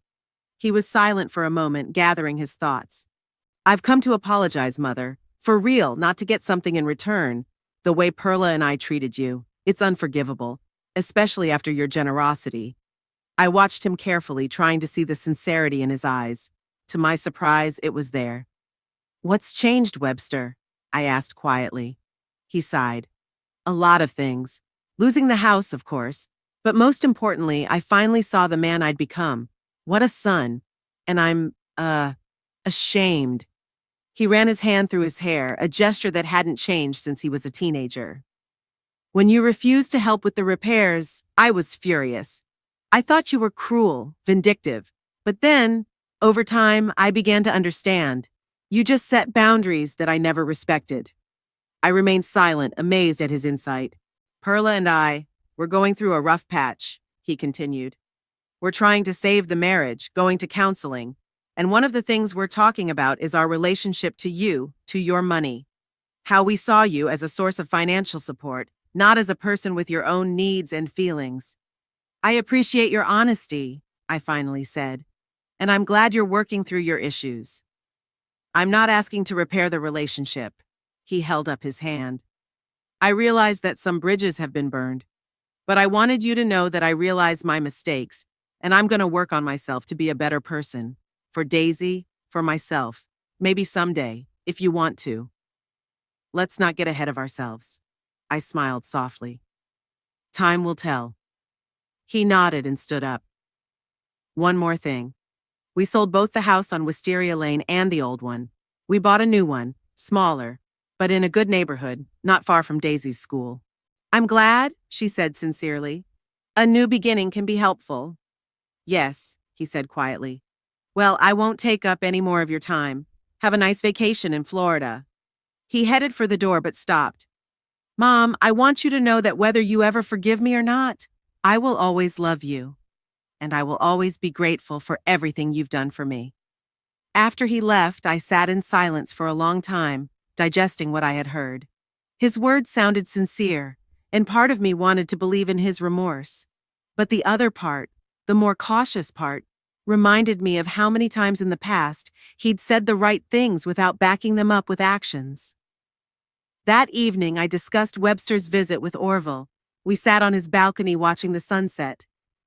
He was silent for a moment, gathering his thoughts. I've come to apologize, Mother. For real, not to get something in return. The way Perla and I treated you, it's unforgivable, especially after your generosity. I watched him carefully, trying to see the sincerity in his eyes. To my surprise, it was there. What's changed, Webster? I asked quietly. He sighed. A lot of things. Losing the house, of course. But most importantly, I finally saw the man I'd become. What a son. And I'm, ashamed. He ran his hand through his hair, a gesture that hadn't changed since he was a teenager. When you refused to help with the repairs, I was furious. I thought you were cruel, vindictive. But then, over time, I began to understand. You just set boundaries that I never respected. I remained silent, amazed at his insight. Perla and we're going through a rough patch, he continued. We're trying to save the marriage, going to counseling. And one of the things we're talking about is our relationship to you, to your money. How we saw you as a source of financial support, not as a person with your own needs and feelings. I appreciate your honesty, I finally said. And I'm glad you're working through your issues. I'm not asking to repair the relationship. He held up his hand. I realize that some bridges have been burned. But I wanted you to know that I realize my mistakes, and I'm going to work on myself to be a better person. For Daisy, for myself, maybe someday, if you want to. Let's not get ahead of ourselves. I smiled softly. Time will tell. He nodded and stood up. One more thing. We sold both the house on Wisteria Lane and the old one. We bought a new one, smaller, but in a good neighborhood, not far from Daisy's school. I'm glad, she said sincerely. A new beginning can be helpful. Yes, he said quietly. Well, I won't take up any more of your time. Have a nice vacation in Florida. He headed for the door but stopped. Mom, I want you to know that whether you ever forgive me or not, I will always love you. And I will always be grateful for everything you've done for me. After he left, I sat in silence for a long time, digesting what I had heard. His words sounded sincere, and part of me wanted to believe in his remorse. But the other part, the more cautious part, reminded me of how many times in the past he'd said the right things without backing them up with actions. That evening, I discussed Webster's visit with Orville. We sat on his balcony watching the sunset.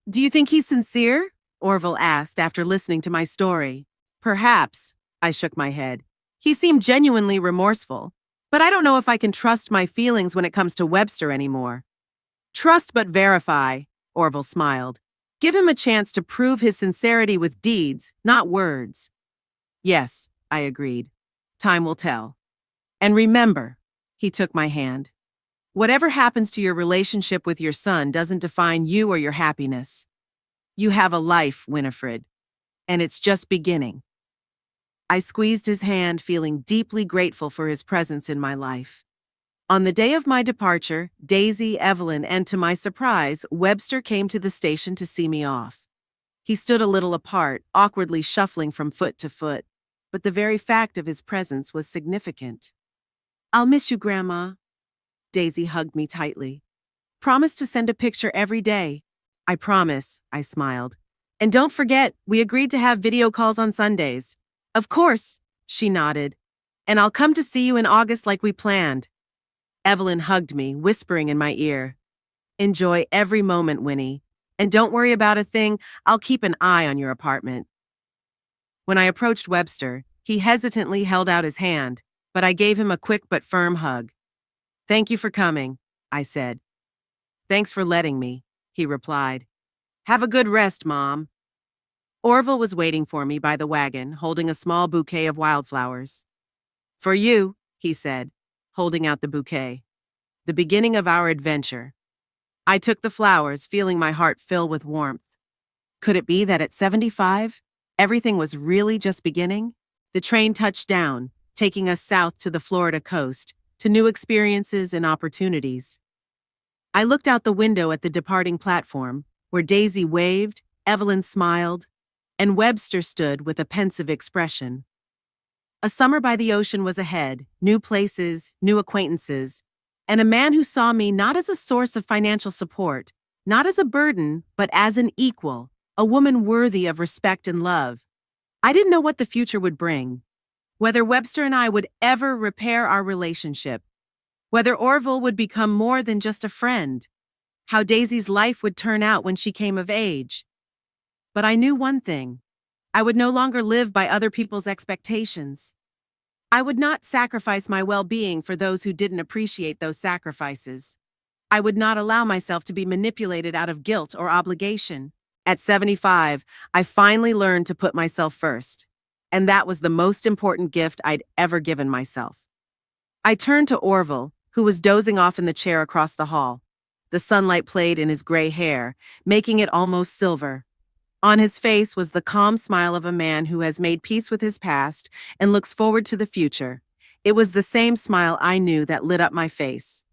"Do you think he's sincere?" Orville asked after listening to my story. "Perhaps," I shook my head. "He seemed genuinely remorseful. But I don't know if I can trust my feelings when it comes to Webster anymore." "Trust but verify," Orville smiled. "Give him a chance to prove his sincerity with deeds, not words." "Yes," I agreed. "Time will tell. And remember," he took my hand, "whatever happens to your relationship with your son doesn't define you or your happiness. You have a life, Winifred, and it's just beginning." I squeezed his hand, feeling deeply grateful for his presence in my life. On the day of my departure, Daisy, Evelyn, and to my surprise, Webster came to the station to see me off. He stood a little apart, awkwardly shuffling from foot to foot, but the very fact of his presence was significant. "I'll miss you, Grandma." Daisy hugged me tightly. "Promise to send a picture every day." "I promise," I smiled. "And don't forget, we agreed to have video calls on Sundays." "Of course," she nodded. "And I'll come to see you in August like we planned." Evelyn hugged me, whispering in my ear, "Enjoy every moment, Winnie. And don't worry about a thing, I'll keep an eye on your apartment." When I approached Webster, he hesitantly held out his hand, but I gave him a quick but firm hug. "Thank you for coming," I said. "Thanks for letting me," he replied. "Have a good rest, Mom." Orville was waiting for me by the wagon, holding a small bouquet of wildflowers. "For you," he said, holding out the bouquet. "The beginning of our adventure." I took the flowers, feeling my heart fill with warmth. Could it be that at 75, everything was really just beginning? The train touched down, taking us south to the Florida coast, to new experiences and opportunities. I looked out the window at the departing platform, where Daisy waved, Evelyn smiled, and Webster stood with a pensive expression. A summer by the ocean was ahead, new places, new acquaintances, and a man who saw me not as a source of financial support, not as a burden, but as an equal, a woman worthy of respect and love. I didn't know what the future would bring, whether Webster and I would ever repair our relationship, whether Orville would become more than just a friend, how Daisy's life would turn out when she came of age. But I knew one thing. I would no longer live by other people's expectations. I would not sacrifice my well-being for those who didn't appreciate those sacrifices. I would not allow myself to be manipulated out of guilt or obligation. At 75, I finally learned to put myself first, and that was the most important gift I'd ever given myself. I turned to Orville, who was dozing off in the chair across the hall. The sunlight played in his gray hair, making it almost silver. On his face was the calm smile of a man who has made peace with his past and looks forward to the future. It was the same smile I knew that lit up my face.